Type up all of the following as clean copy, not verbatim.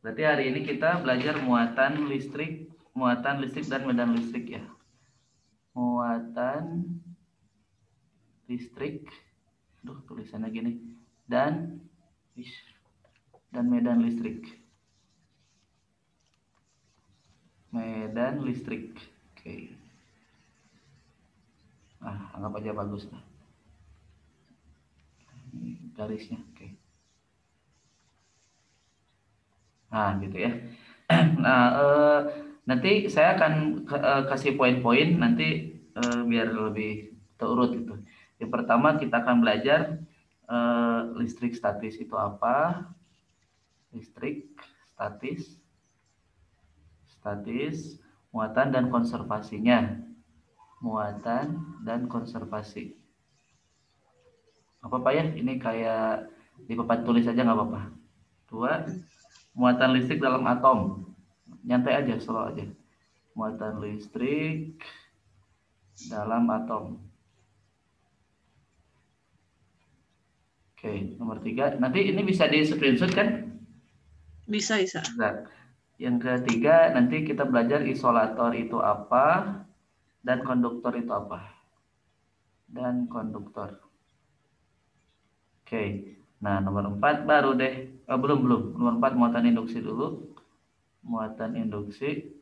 Berarti hari ini kita belajar muatan listrik dan medan listrik ya. Muatan listrik, tulisannya gini, dan medan listrik. Medan listrik. Oke. Anggap aja bagus lah. Ini garisnya, oke. Nah, gitu ya. Nah, nanti saya akan kasih poin-poin nanti biar lebih terurut gitu. Yang pertama kita akan belajar listrik statis itu apa? Listrik statis, muatan dan konservasinya. Muatan dan konservasi. Apa-apa ya? Ini kayak di papan tulis aja nggak apa-apa. 2. Muatan listrik dalam atom. Nyantai aja, slow aja. Muatan listrik dalam atom. Oke, nomor 3. Nanti ini bisa di screenshot kan? Bisa. Nah, yang ketiga nanti kita belajar isolator itu apa dan konduktor itu apa. Dan konduktor. Oke. Nah, nomor 4 baru deh. Belum. Nomor 4 muatan induksi dulu. Muatan induksi.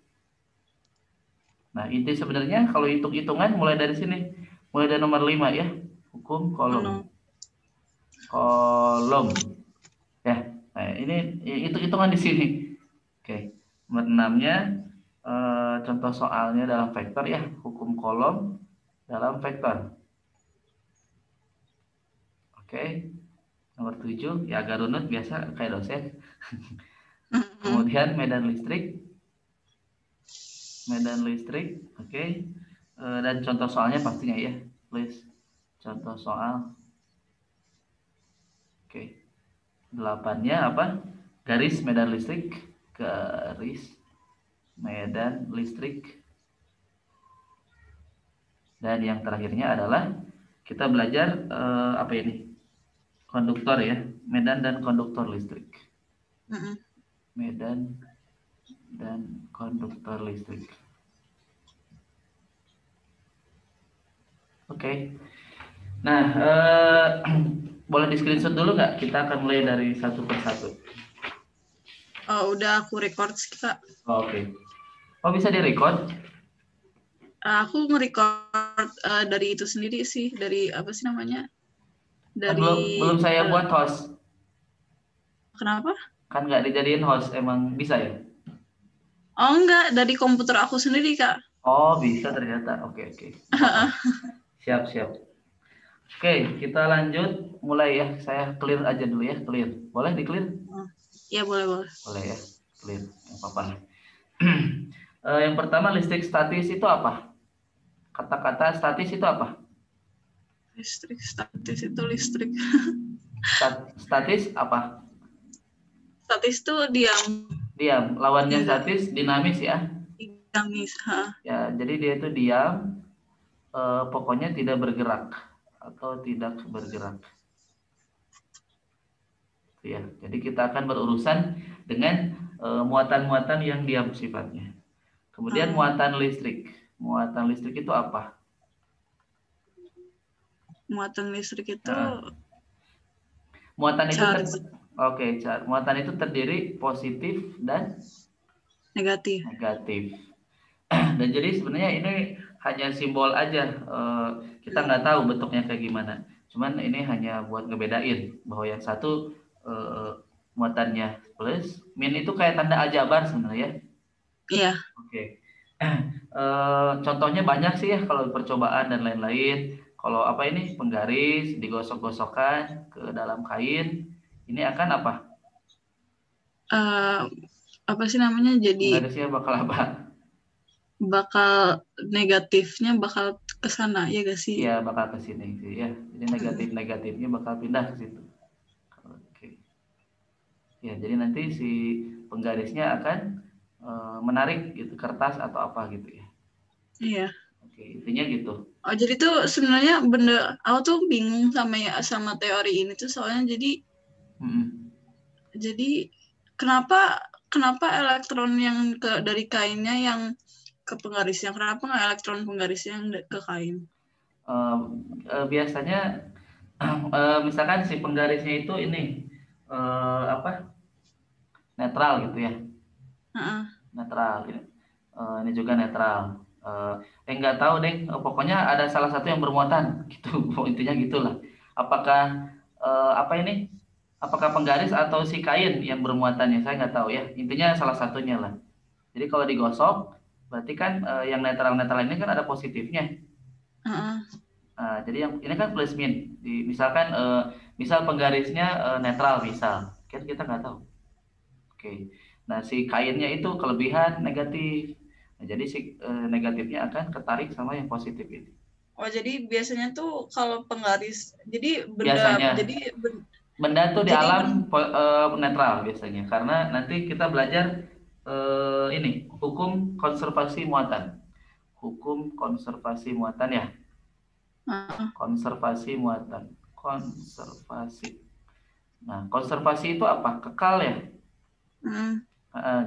Nah, inti sebenarnya kalau hitung-hitungan mulai dari sini. Mulai dari nomor 5 ya. Hukum kolom. Kolom. Ya. Nah, ini hitung-hitungan di sini. Oke. Nomor 6-nya contoh soalnya dalam vektor ya. Hukum kolom dalam vektor. Oke. Nomor 7 ya agak runut biasa kayak dosen. Kemudian medan listrik, oke. Dan contoh soalnya pastinya ya, please. Contoh soal, oke. 8-nya apa? Garis medan listrik, Dan yang terakhirnya adalah kita belajar apa ini? Konduktor ya, medan dan konduktor listrik. Medan dan konduktor listrik. Oke. Nah, boleh di screenshot dulu nggak? Kita akan mulai dari satu persatu. Oh, udah aku record sih, Kak. Oke. Oh, bisa di-record? Aku nge-record dari itu sendiri sih, dari apa sih namanya? Belum saya buat host. Kenapa? Kan nggak dijadiin host, emang bisa ya? Oh, enggak, dari komputer aku sendiri, Kak. Oh, bisa ternyata. Oke. Siap. Oke, kita lanjut. Mulai ya. Saya clear aja dulu ya. Clear. Boleh di-clear? Ya, boleh. Boleh ya. Clear. Nggak apa-apa. Yang pertama, listrik statis itu apa? Kata-kata statis itu apa? Listrik statis itu listrik. Statis apa? Statis itu diam. Diam. Lawannya statis dinamis ya? Dinamis. Ya, jadi dia itu diam. Pokoknya tidak bergerak atau tidak bergerak. Ya, jadi kita akan berurusan dengan muatan-muatan yang diam sifatnya. Kemudian muatan listrik. Muatan listrik itu apa? Muatan listrik itu muatan itu muatan itu terdiri positif dan negatif. Dan jadi sebenarnya ini hanya simbol aja. Kita nggak tahu bentuknya kayak gimana. Cuman ini hanya buat ngebedain bahwa yang satu muatannya plus, min itu kayak tanda aljabar sebenarnya. Iya. Oke. Contohnya banyak sih ya kalau percobaan dan lain-lain. Kalau apa ini penggaris digosok-gosokkan ke dalam kain, ini akan apa? Apa sih namanya? Jadi penggarisnya bakal apa? Bakal negatifnya bakal ke sana, ya gak sih? Iya, bakal ke sini sih ya. Jadi negatifnya bakal pindah ke situ. Oke. Ya, jadi nanti si penggarisnya akan menarik gitu kertas atau apa gitu ya. Iya. Oke, intinya gitu. Oh, jadi tuh sebenarnya aku tuh bingung sama teori ini tuh soalnya jadi Kenapa elektron yang dari kainnya yang ke penggarisnya? Kenapa nggak elektron penggarisnya yang ke kain? Biasanya misalkan si penggarisnya itu ini apa, netral gitu ya, netral ini, ini juga netral. Nggak tahu deh, pokoknya ada salah satu yang bermuatan gitu. Intinya gitulah. Apakah apa ini, apakah penggaris atau si kain yang bermuatannya, saya nggak tahu ya, intinya salah satunya lah. Jadi kalau digosok berarti kan yang netral-netral ini kan ada positifnya. Jadi yang ini kan plus min. Misalkan misal penggarisnya netral misal, kan kita nggak tahu. Oke. Nah si kainnya itu kelebihan negatif. Nah, jadi si negatifnya akan ketarik sama yang positif ini. Oh jadi biasanya tuh kalau penggaris, jadi Biasanya benda tuh di alam netral biasanya, karena nanti kita belajar ini hukum konservasi muatan. Hukum konservasi muatan ya. Konservasi muatan. Konservasi. Nah, konservasi itu apa? Kekal ya.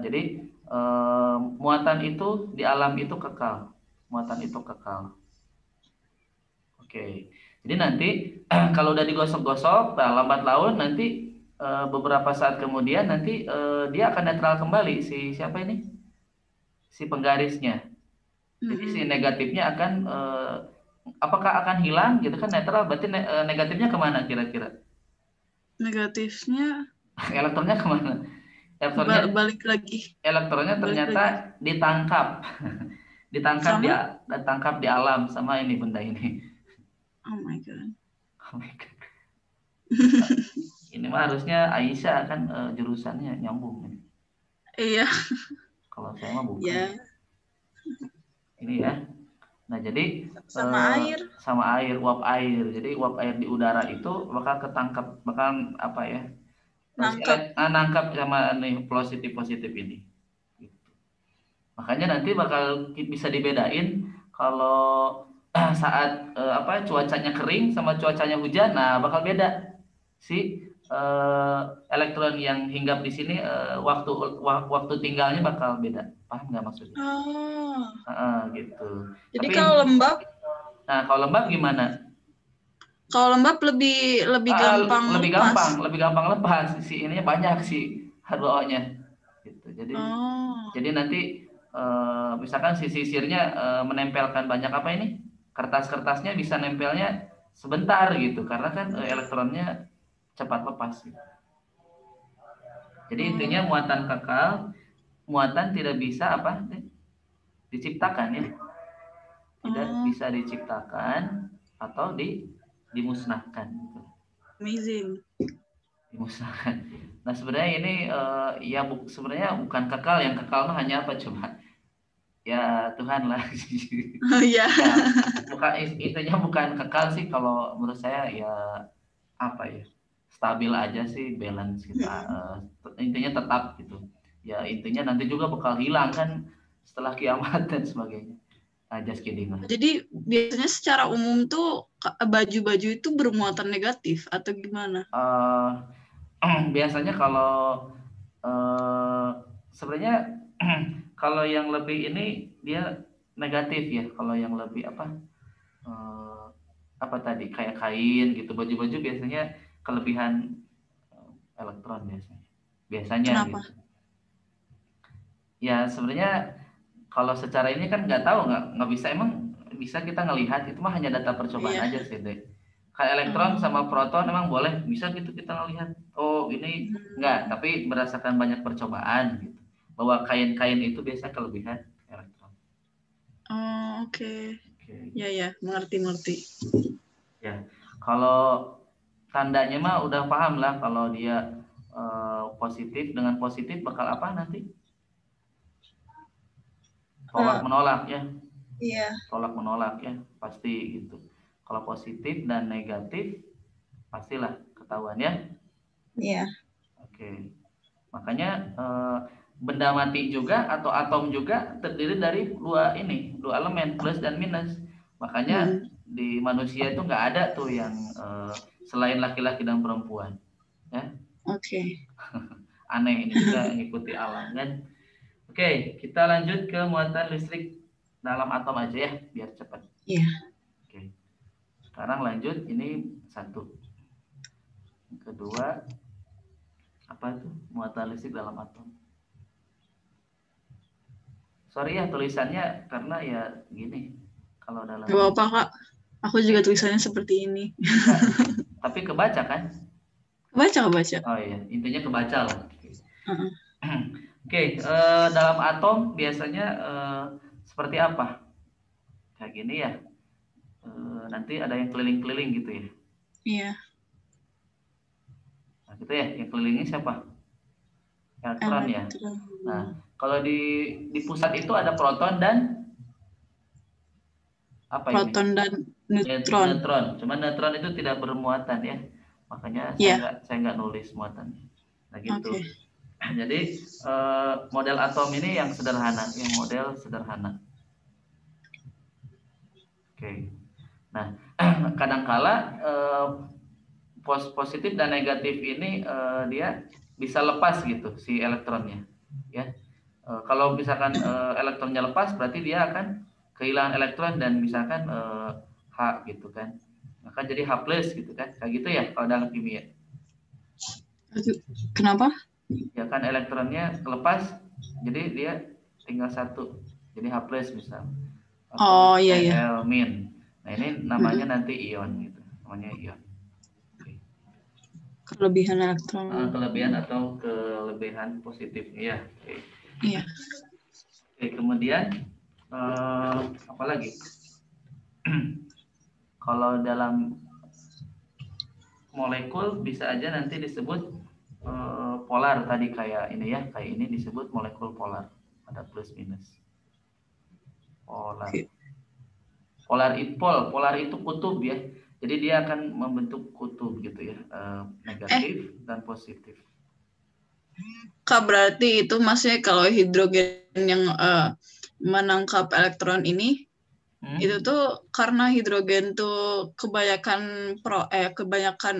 Jadi muatan itu di alam itu kekal. Muatan itu kekal. Oke. Jadi nanti kalau udah digosok-gosok, nah, lambat laun nanti beberapa saat kemudian nanti dia akan netral kembali si siapa ini? Si penggarisnya. Jadi si negatifnya akan apakah akan hilang gitu kan, netral berarti negatifnya kemana kira-kira? Negatifnya Elektronnya kemana? Elektronnya balik lagi. Elektronnya ternyata ditangkap. ditangkap di alam sama ini benda ini. Oh my god. Oh my god. Ini mah harusnya Aisyah kan jurusannya nyambung ini. Iya. Kalau saya mah bukan. Iya. Ini ya. Nah, jadi sama air. Sama air, uap air. Jadi uap air di udara itu bakal ketangkap, bakal apa ya? Nangkap sama nih positif ini. Gitu. Makanya nanti bakal bisa dibedain kalau saat apa cuacanya kering sama cuacanya hujan, nah bakal beda si elektron yang hinggap di sini waktu tinggalnya bakal beda. Paham nggak maksudnya? Gitu. Jadi Tapi kalau lembab? Nah kalau lembab gimana? Kalau lembab lebih gampang lepas. Lebih gampang lepas. Si ininya banyak si H2O-nya. Gitu. Jadi nanti misalkan si sisirnya menempelkan banyak apa ini? Kertas-kertasnya bisa nempelnya sebentar gitu karena kan elektronnya cepat lepas. Gitu. Jadi intinya muatan kekal, muatan tidak bisa apa? Diciptakan ya. Tidak bisa diciptakan atau dimusnahkan gitu. Amazing. Dimusnahkan. Nah sebenarnya ini ya sebenarnya bukan kekal, yang kekal mah hanya apa coba? Ya Tuhan lah. Iya. Ya, bukan intinya bukan kekal sih kalau menurut saya ya apa ya, stabil aja sih, balance kita intinya tetap gitu. Ya intinya nanti juga bakal hilang kan setelah kiamat dan sebagainya. Just kidding lah. Jadi biasanya secara umum tuh baju-baju itu bermuatan negatif atau gimana? Biasanya kalau sebenarnya kalau yang lebih ini dia negatif ya. Kalau yang lebih apa tadi kayak kain gitu, baju-baju biasanya kelebihan elektron biasanya Kenapa? gitu. Ya sebenarnya kalau secara ini kan nggak tahu, nggak bisa, emang bisa kita ngelihat, itu mah hanya data percobaan aja sih deh. Kayak elektron sama proton emang boleh bisa gitu kita ngelihat, oh ini enggak, tapi berdasarkan banyak percobaan gitu bahwa kain-kain itu biasa kelebihan elektron. Oh oke. Ya mengerti. Ya kalau tandanya mah udah paham lah, kalau dia positif, dengan positif bakal apa nanti? Tolak menolak ya. Iya. Tolak menolak ya pasti gitu. Kalau positif dan negatif pastilah ketahuan ya. Iya. Oke. Makanya benda mati juga atau atom juga terdiri dari dua elemen, plus dan minus. Makanya di manusia itu nggak ada tuh yang selain laki-laki dan perempuan. Ya. Oke. aneh ini juga mengikuti alam kan. Oke, kita lanjut ke muatan listrik dalam atom aja ya, biar cepat. Iya. Oke. Sekarang lanjut, ini satu. Yang kedua, apa itu? Muatan listrik dalam atom. Sorry ya tulisannya karena ya gini. Kalau dalam Gak apa-apa, Kak. Aku juga tulisannya seperti ini. enggak, tapi kebaca kan? Kebaca. Oh iya, intinya kebaca lah. Uh-uh. Oke, dalam atom biasanya seperti apa? Kayak gini ya. Nanti ada yang keliling-keliling gitu ya. Iya. Nah, gitu ya. Yang kelilingnya siapa? Elektron ya. Elektron. Nah, kalau di pusat itu ada proton dan apa Proton ini? dan neutron. Neutron. Cuman neutron itu tidak bermuatan ya. Makanya Iya. saya nggak nulis muatannya. Nah gitu. Oke. Jadi model atom ini yang sederhana, yang model sederhana. Oke. Nah, kadangkala positif dan negatif ini dia bisa lepas gitu si elektronnya, ya. Kalau misalkan elektronnya lepas, berarti dia akan kehilangan elektron dan misalkan H gitu kan, maka jadi H plus gitu kan, kayak gitu ya kalau dalam kimia. Kenapa? Ya kan elektronnya lepas, jadi dia tinggal satu, jadi H plus misal. Atau iya. Cl min. Nah ini namanya nanti ion gitu, namanya ion. Kelebihan elektron. Kelebihan atau kelebihan positif ya. Oke. Iya. Oke, kemudian apa lagi? Kalau dalam molekul bisa aja nanti disebut polar tadi kayak ini ya, kayak ini disebut molekul polar, ada plus minus. Polar. Oke. Polar itu kutub ya. Jadi dia akan membentuk kutub gitu ya, negatif dan positif. Kak, berarti itu maksudnya kalau hidrogen yang menangkap elektron ini, itu tuh karena hidrogen tuh kebanyakan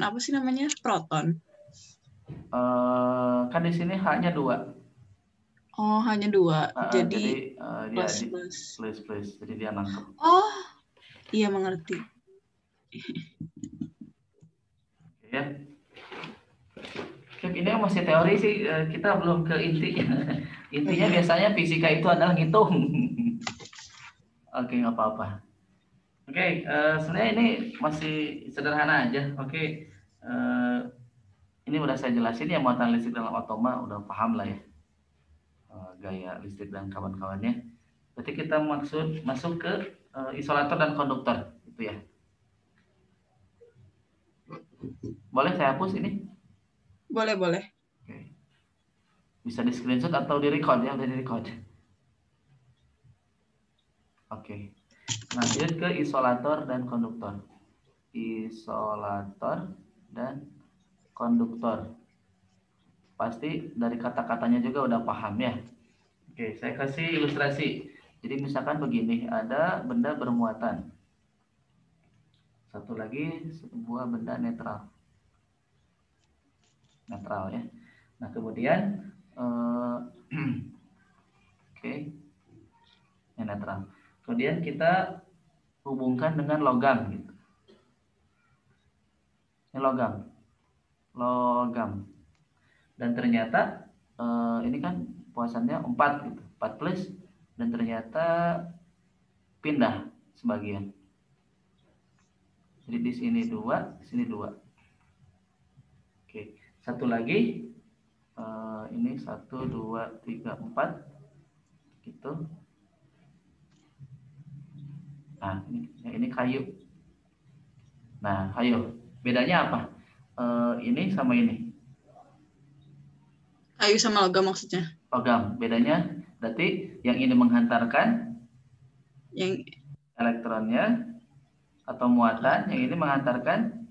apa sih namanya, proton. Kan di sini hanya 2. Oh, hanya 2. Jadi dia plus. Jadi dia nangkep. Oh, iya mengerti. Ya. Ini masih teori sih, kita belum ke intinya. Intinya biasanya fisika itu adalah ngitung. Oke, nggak apa-apa. Oke, sebenarnya ini masih sederhana aja. Oke, ini udah saya jelasin ya, muatan listrik dalam atoma udah paham lah ya, gaya listrik dan kawan-kawannya. Berarti kita masuk ke isolator dan konduktor, itu ya. Boleh saya hapus ini? Boleh. Oke. Bisa di screenshot atau di record ya, udah di record. Oke. Lanjut ke isolator dan konduktor. Isolator dan konduktor. Pasti dari kata-katanya juga udah paham ya. Oke, saya kasih ilustrasi. Jadi misalkan begini, ada benda bermuatan. Satu lagi, sebuah benda netral. Netral ya. Nah, kemudian oke. Ini netral. Kemudian kita hubungkan dengan logam gitu. Ini logam. Dan ternyata ini kan puasannya 4 gitu, 4 plus, dan ternyata pindah sebagian. Jadi di sini 2, di sini 2. Oke, satu lagi, ini 1, 2, 3, 4 gitu. Nah, ini kayu. Nah, ayo, bedanya apa? Ini sama ini. Kayu sama logam maksudnya? Logam, bedanya berarti yang ini menghantarkan yang elektronnya atau muatan, yang ini menghantarkan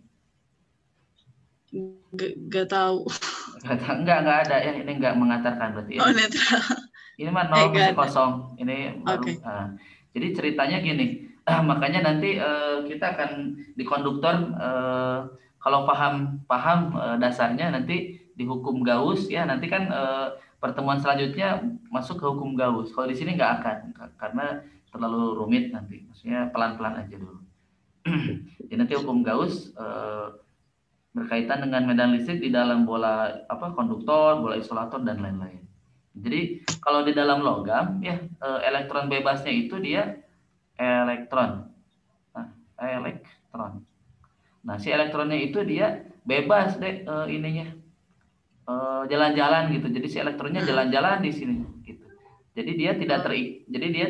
Gak tahu. Enggak ada ya, ini enggak menghantarkan berarti ya. Oh, netral. Ini mah 0 masih kosong. Ini baru. Okay. Jadi ceritanya gini, makanya nanti kita akan di konduktor, kalau paham dasarnya nanti di hukum Gauss ya, nanti kan pertemuan selanjutnya masuk ke hukum Gauss. Kalau di sini nggak akan karena terlalu rumit nanti. Maksudnya pelan-pelan aja dulu. Jadi nanti hukum Gauss berkaitan dengan medan listrik di dalam bola konduktor, bola isolator dan lain-lain. Jadi kalau di dalam logam ya elektron bebasnya itu dia elektron. Elektron. Nah, si elektronnya itu dia bebas deh ininya jalan-jalan gitu. Jadi si elektronnya jalan-jalan di sini gitu. Jadi dia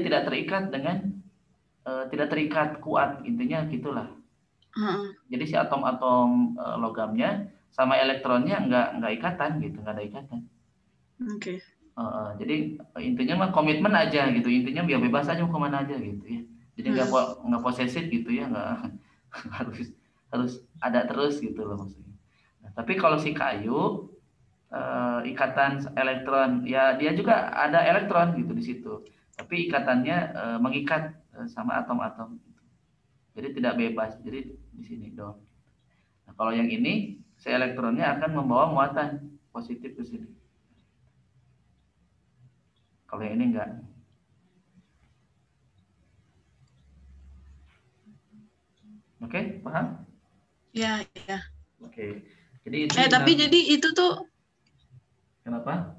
tidak terikat dengan tidak terikat kuat, intinya gitulah. Jadi si atom-atom logamnya sama elektronnya nggak ikatan gitu, nggak ada ikatan. Oke. Jadi intinya mah komitmen aja gitu, intinya biar bebas aja mau kemana aja gitu ya. Jadi nggak posesif gitu ya, nggak harus ada terus gitu loh maksudnya. Nah, tapi kalau si kayu ikatan elektron ya dia juga ada elektron gitu di situ, tapi ikatannya mengikat sama atom-atom. Jadi tidak bebas, jadi di sini dong. Nah, kalau yang ini si elektronnya akan membawa muatan positif ke sini. Kalau yang ini enggak. Oke, paham? Ya, ya. Oke. Jadi itu tapi jadi itu tuh kenapa?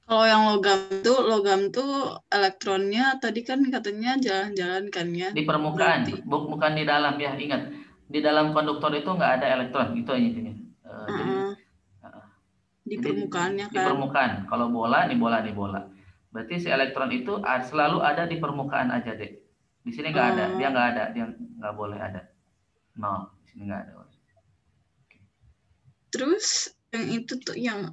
Kalau yang logam tuh elektronnya tadi kan katanya jalan-jalan kan ya. Di permukaan, bukan di dalam ya, ingat. Di dalam konduktor itu nggak ada elektron, gitu aja intinya. Di permukaannya kan. Di permukaan. Kalau bola, nih bola. Berarti si elektron itu selalu ada di permukaan aja deh. Di sini nggak ada, dia nggak boleh ada. Nol, di sini nggak ada. Terus yang itu tuh yang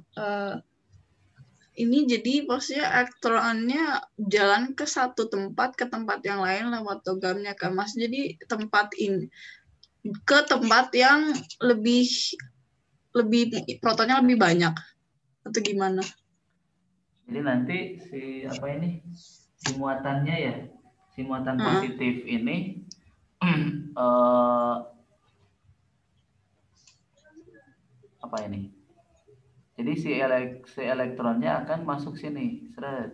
ini jadi maksudnya elektronnya jalan ke satu tempat ke tempat yang lain lewat logamnya kan Mas. Jadi tempat ini ke tempat yang lebih protonnya lebih banyak atau gimana? Jadi nanti si muatannya ya, si muatan positif ini apa ini? Jadi si elektronnya akan masuk sini, seret.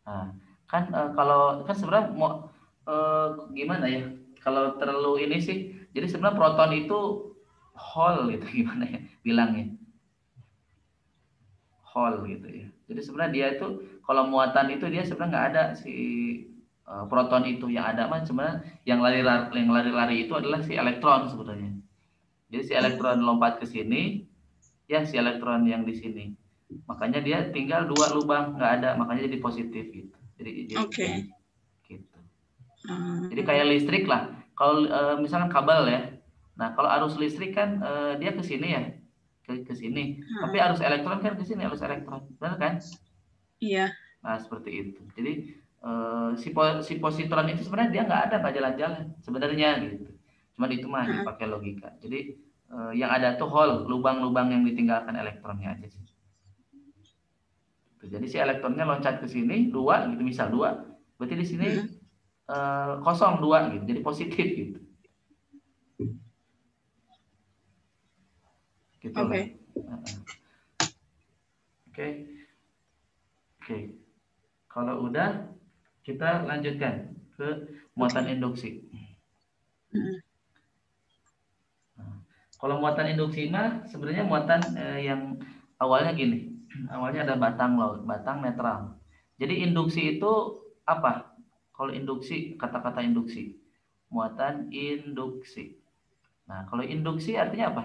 Nah, kan kalau kan sebenarnya mau gimana ya? Kalau terlalu ini sih, jadi sebenarnya proton itu hole gitu gimana ya bilangnya? Hole gitu ya. Jadi sebenarnya dia itu kalau muatan itu dia sebenarnya nggak ada si proton itu, yang ada mah sebenarnya yang lari-lari itu adalah si elektron sebenarnya. Jadi si elektron lompat ke sini, ya si elektron yang di sini. Makanya dia tinggal 2 lubang, nggak ada, makanya jadi positif gitu. Jadi gitu. Jadi kayak listrik lah. Kalau misalkan kabel ya. Nah, kalau arus listrik kan dia ke sini ya. Ke sini. Tapi arus elektron kan ke sini, arus elektron. Benar kan? Iya. Nah, seperti itu. Jadi si positron itu sebenarnya dia nggak jalan-jalan sebenarnya gitu. Cuma itu mah dipakai logika. Jadi yang ada tuh hole, lubang-lubang yang ditinggalkan elektronnya aja sih. Jadi si elektronnya loncat ke sini 2 gitu, misal 2. Berarti di sini kosong 2 gitu. Jadi positif gitu. Gitu lah. Oke. Kalau udah kita lanjutkan ke muatan induksi. Kalau muatan induksi mah sebenarnya muatan yang awalnya gini. Awalnya ada batang netral. Jadi induksi itu apa? Kalau induksi, kata-kata induksi. Muatan induksi. Nah, kalau induksi artinya apa?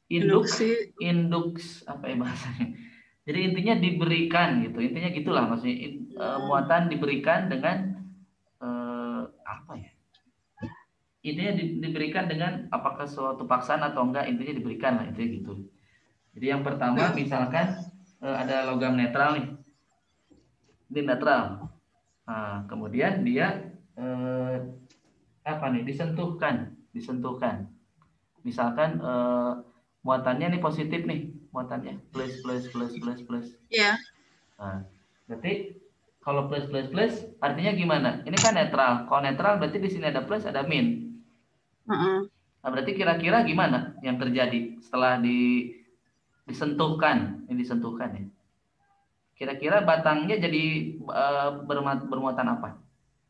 Induks apa ya bahasanya? Jadi intinya diberikan gitu. Intinya gitulah maksudnya muatan diberikan dengan apa ya? Intinya diberikan dengan apakah suatu paksaan atau enggak, intinya diberikan lah, intinya gitu. Jadi yang pertama misalkan ada logam netral nih. Ini netral. Nah, kemudian dia disentuhkan. Misalkan muatannya nih positif nih, muatannya plus. Iya. Nah, berarti kalau plus artinya gimana? Ini kan netral. Kalau netral berarti di sini ada plus ada min. Nah, berarti kira-kira gimana yang terjadi setelah disentuhkan? Ini disentuhkan ya. Kira-kira batangnya jadi bermuatan apa?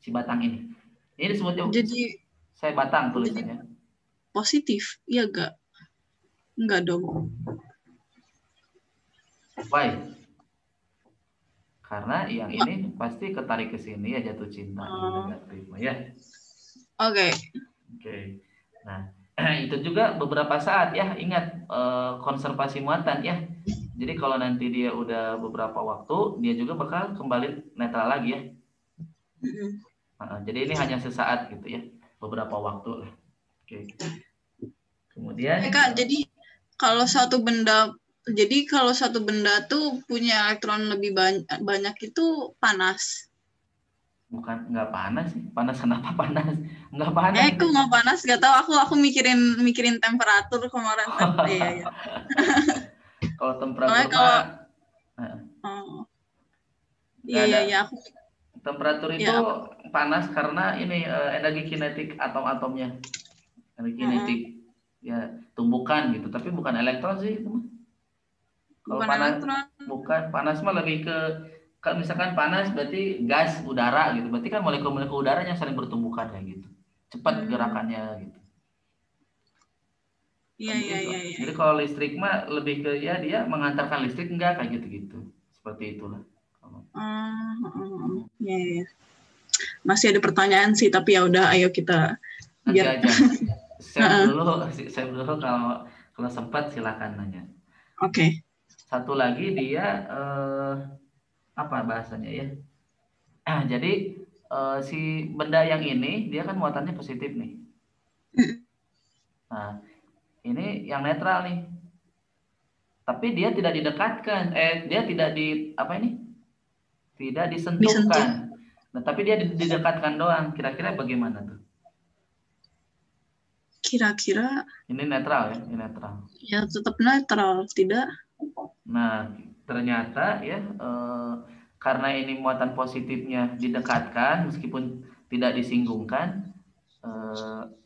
Si batang ini. Ini disebutnya Jadi saya batang jadi tulisannya. positif, iya gak? Enggak dong. Why? Karena yang ini pasti ketarik ke sini ya, jatuh cinta negatif ya. Oke. Oke. Nah, itu juga beberapa saat ya, ingat konservasi muatan ya. Jadi kalau nanti dia udah beberapa waktu, dia juga bakal kembali netral lagi ya. Jadi ini hanya sesaat gitu ya, beberapa waktu lah. Oke. Kemudian Kak, jadi kalau satu benda tuh punya elektron lebih banyak itu panas. bukan nggak panas sih, panas kenapa panas? Nggak panas Aku deh. nggak panas, gak tahu. Aku mikirin temperatur kemarin. Iya, iya. Kalau Soalnya temperatur kalau mah oh, nggak iya, iya, ada. iya, Temperatur itu ya. panas karena ini energi kinetik atom-atomnya, energi kinetik ya, tumbukan gitu, tapi bukan elektron sih itu mah. Kalau Bukan panas, elektron. bukan panas mah lebih ke, kalau misalkan panas berarti gas udara gitu, berarti kan molekul-molekul udaranya saling bertumbukan kayak gitu, cepat gerakannya gitu. Iya, Jadi iya, iya, iya. jadi kalau listrik mah lebih ke ya dia mengantarkan listrik enggak kayak gitu-gitu, seperti itulah. Iya, iya. Masih ada pertanyaan sih, tapi ya udah, ayo kita Nanti biar. aja save dulu, kalau sempat silakan nanya. Oke. Satu lagi dia apa bahasanya ya? Jadi si benda yang ini dia kan muatannya positif nih. Nah, ini yang netral nih. Tapi dia tidak didekatkan, dia tidak di apa ini? Tidak Disentuh. disentuhkan. Nah, tapi dia didekatkan doang. Kira-kira bagaimana tuh? Kira-kira Ini netral ya, ini netral. ya tetap netral, tidak? Nah, ternyata ya karena ini muatan positifnya didekatkan meskipun tidak disinggungkan,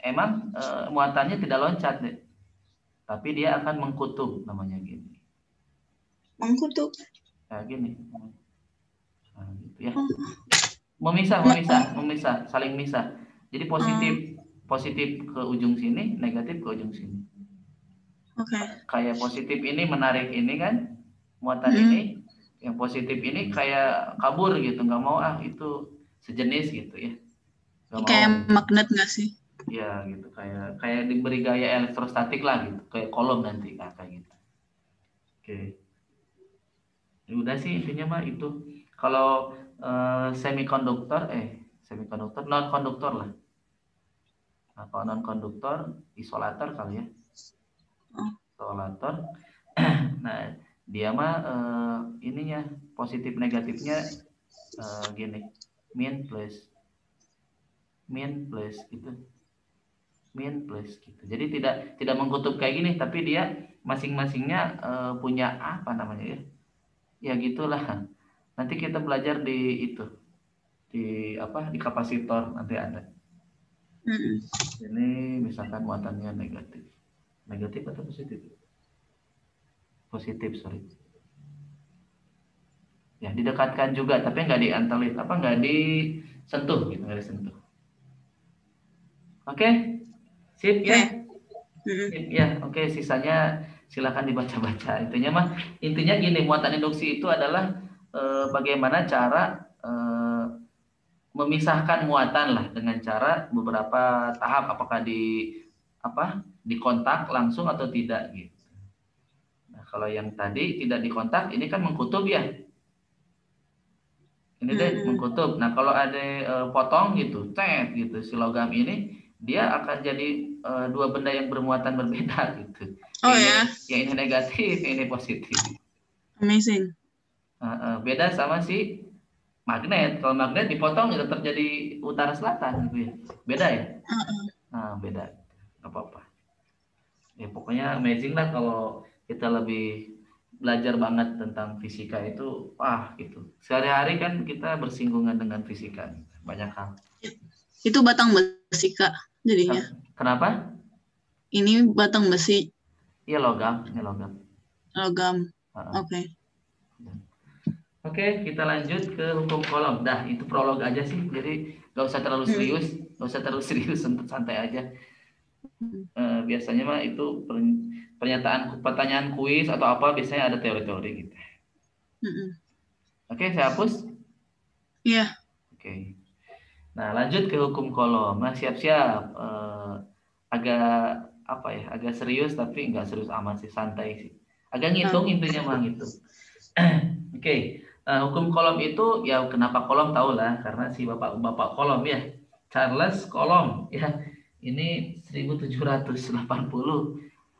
emang muatannya tidak loncat deh, tapi dia akan mengkutub namanya gini. Mengkutuk. Nah, gini. Nah, gitu ya. Memisah, saling misah. Jadi positif ke ujung sini, negatif ke ujung sini. Oke. Kayak positif ini menarik ini kan, muatan ini, yang positif ini kayak kabur gitu, nggak mau itu sejenis gitu ya, nggak mau Kayak gitu. magnet nggak sih? Ya gitu, kayak diberi gaya elektrostatik lah gitu, kayak kolom nanti kayak gitu. Oke, ya udah sih intinya mah itu. Kalau semikonduktor non konduktor lah. Nah, kalau non konduktor isolator kali ya, isolator. Nah, dia mah ininya positif negatifnya gini, min plus gitu, min plus gitu. Jadi tidak mengkutub kayak gini, tapi dia masing-masingnya punya apa namanya ya, ya gitulah. Nanti kita belajar di itu, di apa, di kapasitor nanti ada. Ini misalkan muatannya negatif, negatif atau positif? Positif, sorry. Ya didekatkan juga tapi nggak diantelit, apa nggak disentuh gitu, nggak disentuh. Oke, sip ya. Sip ya, oke, sisanya silakan dibaca-baca. Intinya gini, muatan induksi itu adalah bagaimana cara memisahkan muatan lah dengan cara beberapa tahap, apakah di kontak langsung atau tidak gitu. Nah, kalau yang tadi tidak dikontak ini kan mengkutub ya. Ini deh mengkutub. Nah, kalau ada potong gitu, cet gitu, si logam ini dia akan jadi dua benda yang bermuatan berbeda gitu. Oh ya, Yang ini negatif, yang ini positif. amazing. Beda sama si magnet. Kalau magnet dipotong ya tetap jadi utara selatan gitu ya. Beda ya? Nah, beda. Gak apa-apa. Ya pokoknya amazing lah kalau kita lebih belajar banget tentang fisika itu, gitu. Sehari-hari kan kita bersinggungan dengan fisika, banyak hal. Itu batang besi Kak, jadinya. Kenapa? Ini batang besi, Iya logam, ini logam. logam. Uh-uh. Oke. Oke, kita lanjut ke hukum kolom. Dah, itu prolog aja sih. Jadi nggak usah terlalu serius, nggak usah terlalu serius, santai aja. Biasanya mah itu pertanyaan kuis atau apa biasanya ada teori-teori gitu. Oke, saya hapus. Iya. Oke. Nah, lanjut ke hukum kolom. Nah, siap-siap. Agak apa ya? Agak serius tapi nggak serius amat sih, santai sih. Agak ngitung intinya mah ngitung. Oke. Hukum kolom itu ya kenapa kolom tahu lah karena si bapak-bapak kolom ya. Charles Kolom ya. Ini 1780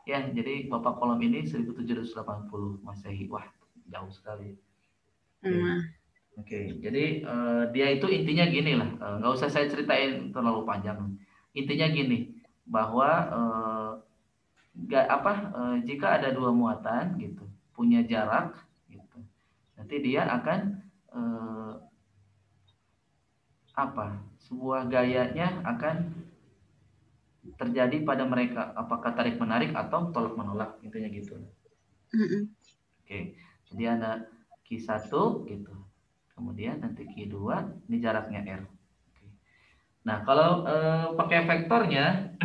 ya. Jadi bapak kolom ini 1780 Masehi. Wah, jauh sekali. Oke, jadi dia itu intinya gini lah, nggak usah saya ceritain terlalu panjang. Intinya gini, bahwa jika ada dua muatan gitu, punya jarak gitu, nanti dia akan sebuah gayanya akan terjadi pada mereka, apakah tarik menarik atau tolak menolak, intinya gitu. Oke, jadi ada Q1 gitu, kemudian nanti Q2, ini jaraknya R. Nah, kalau pakai vektornya,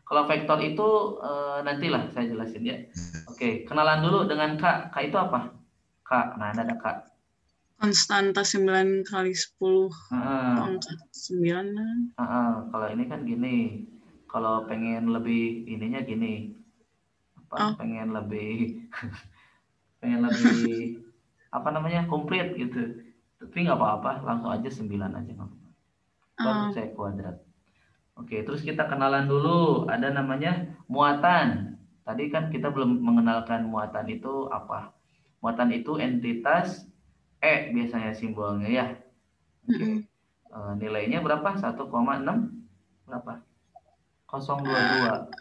kalau vektor itu nantilah saya jelasin ya. Oke, kenalan dulu dengan K. K itu apa? K. Nah, ada K. Konstanta 9 kali 10 Nah, pangkat 9. kalau ini kan gini. Kalau pengen lebih ininya gini. Pengen lebih apa namanya? Komplit gitu. Tapi nggak apa-apa, langsung aja 9 aja. Baru saya kuadrat. Oke, terus kita kenalan dulu. Ada namanya muatan. Tadi kan kita belum mengenalkan muatan itu apa. Muatan itu entitas E biasanya simbolnya ya. Oke. Nilainya berapa? 1,6 berapa? 022.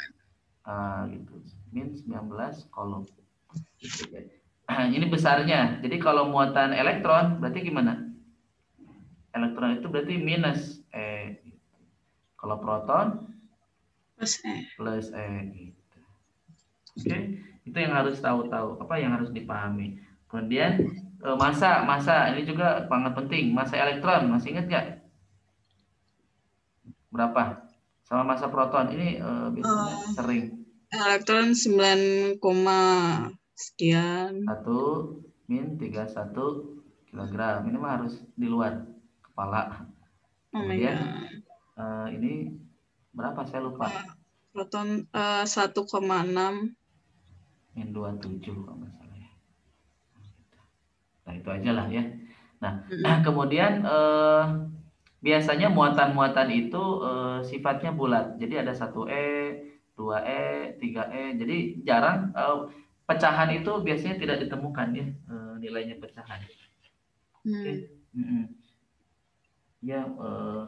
Gitu. Min 19 kolom. Ini besarnya. Jadi kalau muatan elektron berarti gimana? Elektron itu berarti minus E. Kalau proton plus E gitu. Oke, itu yang harus tahu-tahu, apa yang harus dipahami. Kemudian masa ini juga sangat penting. Masa elektron masih ingat nggak? Berapa? Sama masa proton ini biasanya sering. Elektron 9, sekian. 1 min 31 kilogram. Ini mah harus di luar kepala. Kemudian ini berapa? Saya lupa. Proton 1,6 min 27 kalau nggak salah ya. Nah, itu aja lah ya. Nah, kemudian biasanya muatan-muatan itu sifatnya bulat. Jadi ada 1E, 2E, 3E. Jadi jarang pecahan itu biasanya tidak ditemukan ya nilainya pecahan. Oke. Ya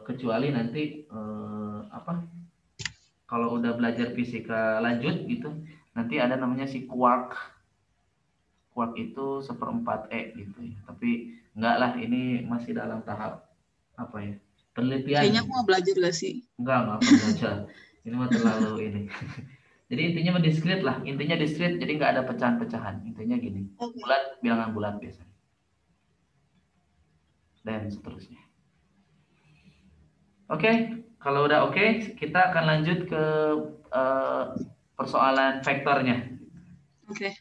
kecuali nanti kalau udah belajar fisika lanjut gitu, nanti ada namanya si quark. Quark itu 1/4 E gitu ya. Tapi enggak lah, ini masih dalam tahap apa ya? Penelitian. Kayaknya aku mau belajar gak sih? Enggak apa belajar. Ini mah terlalu ini. Jadi intinya diskrit lah. Intinya diskrit, jadi nggak ada pecahan-pecahan. Intinya gini. Bulat, bilangan bulat biasanya. Dan seterusnya. Oke, kalau udah oke, kita akan lanjut ke persoalan vektornya. Oke.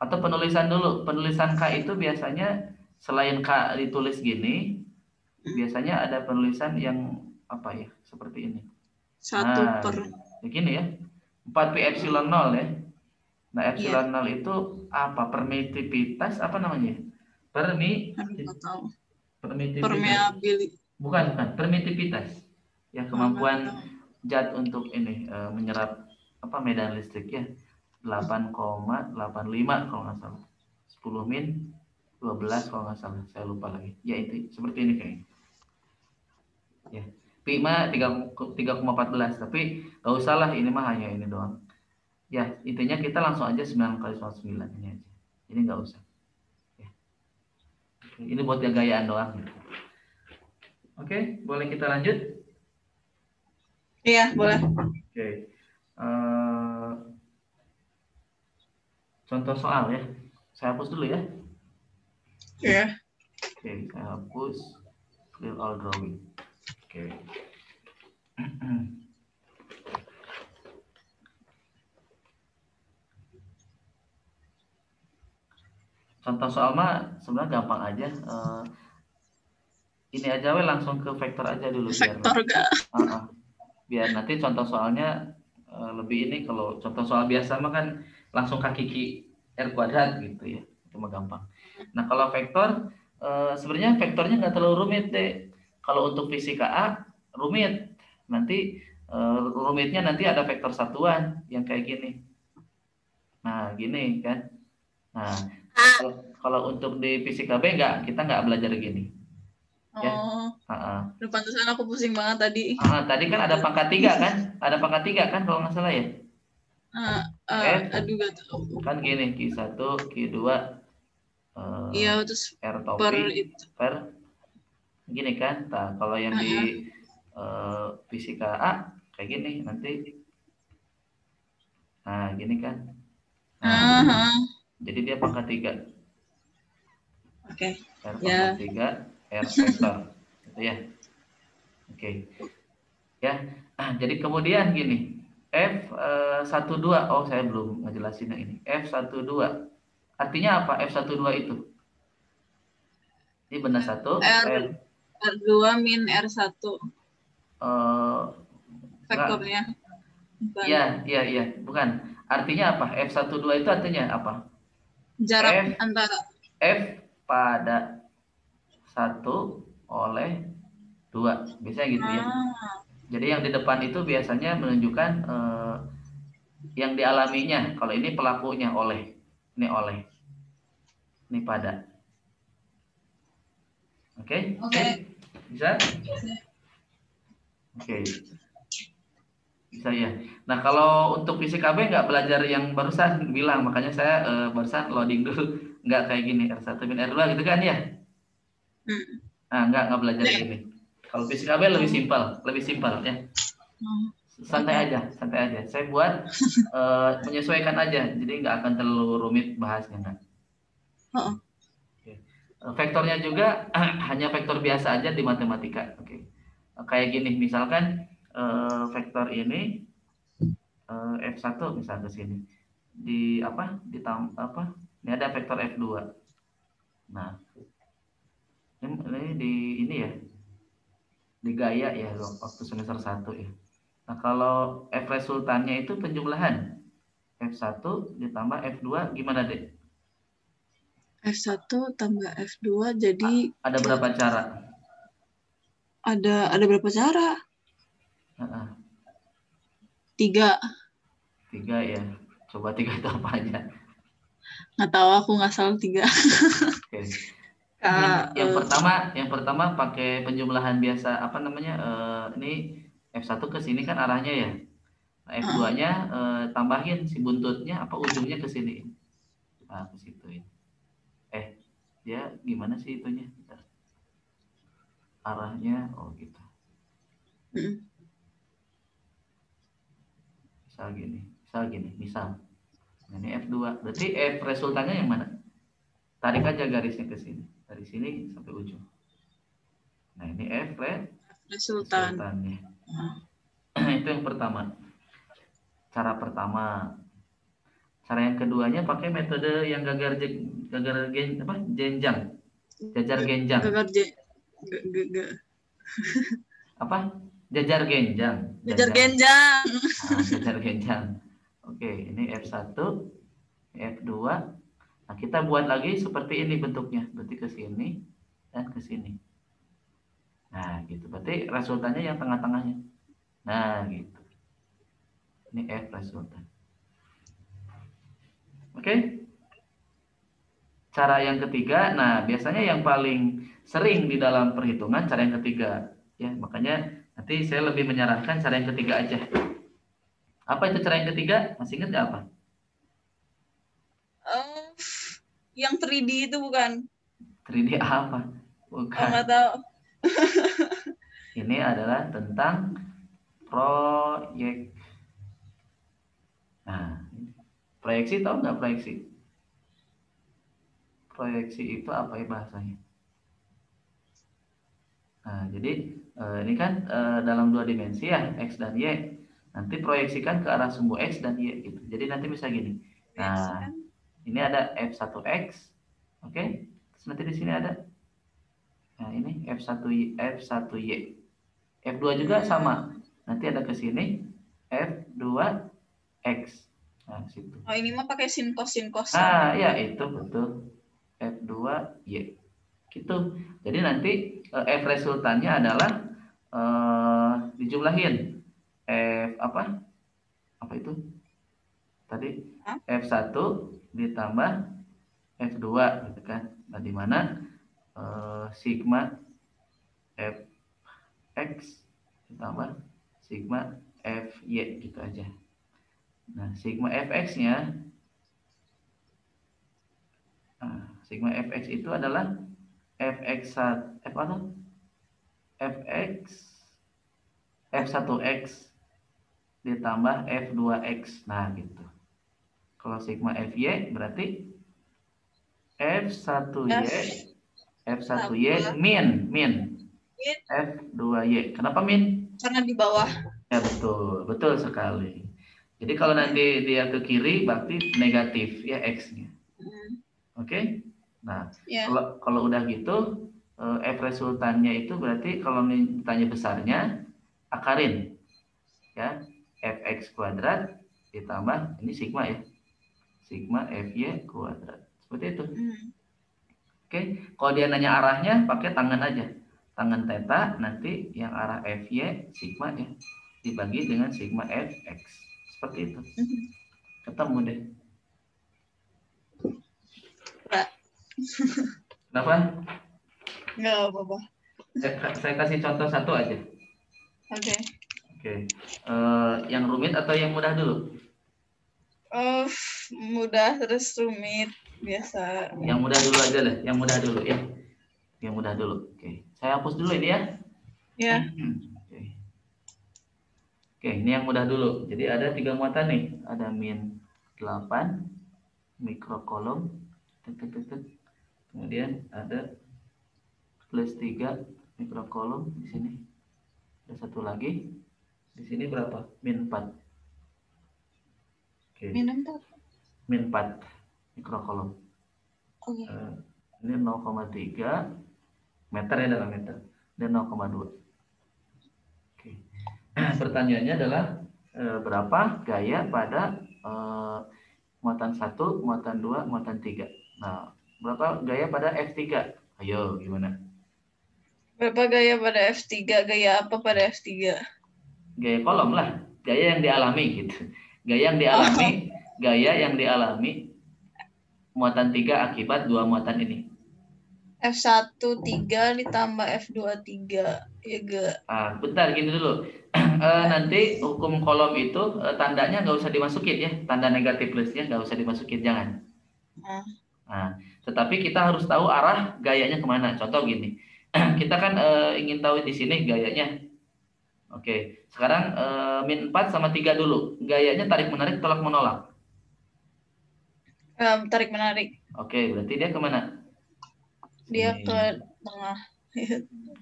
Atau penulisan dulu. Penulisan K itu biasanya selain K ditulis gini, biasanya ada penulisan yang apa ya? Seperti ini. 1/. Begini ya. 4pi epsilon 0 ya. Nah, epsilon 0 itu apa? Permitivitas apa namanya? Permitivitas. Bukan, permitivitas. Ya, kemampuan zat untuk ini menyerap medan listrik ya. 8,85 kalau nggak salah. 10 min 12 kalau nggak salah. Saya lupa lagi. Ya itu seperti ini kayaknya. Ya. Pi mah 3,14, tapi nggak usah lah, ini mah hanya ini doang. Ya, intinya kita langsung aja 9 kali 9 ini aja. Ini nggak usah. Ya. Ini buat gayaan doang. Oke, boleh kita lanjut? Iya, boleh. Oke. Contoh soal ya. Saya hapus dulu ya. Ya. Oke, saya hapus clear all drawing. Oke. Contoh soal mah sebenarnya gampang aja. Ini aja we langsung ke vektor aja dulu Vektor gak? biar nanti contoh soalnya lebih ini. Kalau contoh soal biasa mah kan langsung kaki R kuadrat gitu ya, itu mah gampang. Nah kalau vektor sebenarnya vektornya nggak terlalu rumit deh. Kalau untuk fisika A rumit, nanti rumitnya nanti ada vektor satuan yang kayak gini. Nah gini kan. Nah kalau untuk di fisika B kita nggak belajar gini ya. Oh, pantesan aku pusing banget tadi. Tadi kan ada pangkat 3 kan? Ada pangkat 3 kan kalau nggak salah ya? F Aduh gak tahu. kan gini, Q1, Q2 Iya, terus R per topi itu. per gini kan. Nah, kalau yang di fisika A kayak gini nanti. Nah, gini kan. Nah, jadi dia pangkat 3. Oke. R Ya. pangkat 3, R vektor. Gitu ya. Oke. Ya. Jadi kemudian gini. F12. Oh, saya belum ngejelasin yang ini. F12. Artinya apa F12 itu? Ini benar satu. R2 min R1. Enggak. Vektornya. Iya. Bukan. Artinya apa? F12 itu artinya apa? Jarak F antara. F pada 1 oleh 2. Biasanya gitu ya. Jadi yang di depan itu biasanya menunjukkan yang dialaminya. Kalau ini pelakunya oleh. Ini oleh. Ini pada. Oke? Bisa? Oke. Bisa ya. Nah kalau untuk fisika B nggak belajar yang barusan bilang, makanya saya barusan loading dulu. Nggak kayak gini, R1 min R2 gitu kan ya. Nah nggak belajar gini. Kalau fisika B lebih simpel ya. Santai aja. Saya buat menyesuaikan aja, jadi nggak akan terlalu rumit bahasnya kan. Vektornya juga hanya vektor biasa aja di matematika. Oke. Kayak gini, misalkan vektor ini F1 misal ke sini. Di apa? Ini ada vektor F2. Nah, ini ini ya. Di gaya ya waktu semester 1 ya. Nah, kalau F resultannya itu penjumlahan. F1 ditambah F2 gimana, Dek? F1 tambah F2 jadi Ada berapa cara? Ada berapa cara? 3. 3 ya. Coba 3 itu apa aja? Nggak tahu, aku ngasal 3. Oke. Yang pertama pakai penjumlahan biasa, apa namanya? Ini F1 ke sini kan arahnya ya. Nah, F2-nya tambahin si buntutnya apa ujungnya ke sini. Nah, ke situ ya. Dia gimana sih itunya? Bentar. Arahnya gitu. Misal. Nah, ini F2. Berarti F resultannya yang mana? Tarik aja garisnya ke sini. Dari sini sampai ujung. Nah, ini F resultannya. Itu yang pertama. Cara pertama. Cara yang keduanya pakai metode yang jenjang. Jajar genjang. Apa? Jajar genjang. Jajar genjang. Jajar genjang. Oke, ini F1, F2. Nah, kita buat lagi seperti ini bentuknya. Berarti ke sini dan ke sini. Nah, gitu. Berarti resultannya yang tengah-tengahnya. Nah, gitu. Ini F resultan. Oke? Cara yang ketiga, nah biasanya yang paling sering di dalam perhitungan cara yang ketiga. Ya, makanya nanti saya lebih menyarankan cara yang ketiga aja. Apa itu cara yang ketiga? Masih ingat nggak apa? Yang 3D itu bukan? 3D apa? Bukan. Nggak tahu. Ini adalah tentang proyek. Nah, proyeksi tahu nggak proyeksi? Proyeksi itu apa ya bahasanya? Nah, jadi ini kan dalam 2 dimensi ya, X dan Y. Nanti proyeksikan ke arah sumbu X dan Y gitu. Jadi nanti bisa gini. Proyeksi Nah, kan? ini ada F1X. Oke. Terus nanti di sini ada, nah ini F1Y, F1Y. F2 juga sama. Nanti ada ke sini F2X. Nah, situ. Oh, ini mah pakai sin cos ya. Nah, ya itu betul. F2Y. Gitu. Jadi nanti F resultannya adalah dijumlahin F apa? Apa itu? Tadi Hah? F1 ditambah F2 gitu kan. Nah, di mana sigma Fx ditambah sigma Fy gitu aja. Nah, sigma Fx-nya sigma Fx itu adalah Fx F apa? Fx F1x ditambah F2x. Nah, gitu. Kalau sigma Fy berarti F1y F1y min F2y. Kenapa min? Karena di bawah. Ya betul, betul sekali. Jadi kalau nanti dia ke kiri berarti negatif ya X-nya. Oke? Nah, Ya. kalau udah gitu F resultannya itu berarti kalau ditanya besarnya akarin ya Fx kuadrat ditambah ini sigma ya. Sigma Fy kuadrat. Seperti itu. Oke, kalau dia nanya arahnya pakai tangan aja. Tangan theta nanti yang arah Fy sigma ya dibagi dengan sigma Fx. Seperti itu. Ketemu deh. Enggak. Kenapa? Enggak apa-apa. Saya kasih contoh satu aja. Oke. Oke. Yang rumit atau yang mudah dulu? Mudah terus rumit biasa. Yang mudah dulu aja lah. Yang mudah dulu ya. Yang mudah dulu. Oke. Saya hapus dulu ini ya. Ya. Oke. Oke, ini yang mudah dulu. Jadi ada 3 muatan nih. Ada min 8 mikrokolom. Kemudian ada plus 3 mikrokolom di sini. Ada satu lagi. Di sini berapa? Min 4. Oke. Min 4 mikrokolom. Oke. Ini 0,3 meter ya dalam meter. Dan 0,2. Oke. Pertanyaannya adalah berapa gaya pada muatan 1, muatan 2, muatan 3. Nah, berapa gaya pada F3? Ayo, gimana? Berapa gaya pada F3? Gaya apa pada F3? Gaya kolom lah, gaya yang dialami gitu. Gaya yang dialami muatan 3 akibat 2 muatan ini. F1 3 ditambah F2 3. Ya gak? Bentar gini dulu. Nanti hukum kolom itu tandanya nggak usah dimasukin ya, tanda negatif plusnya nggak usah dimasukin, jangan. Nah, tetapi kita harus tahu arah gayanya kemana. Contoh gini, kita kan ingin tahu di sini gayanya. Oke, sekarang min 4 sama 3 dulu. Gayanya tarik menarik, tolak menolak. Tarik menarik. Oke, berarti dia kemana? Dia Sini. ke tengah.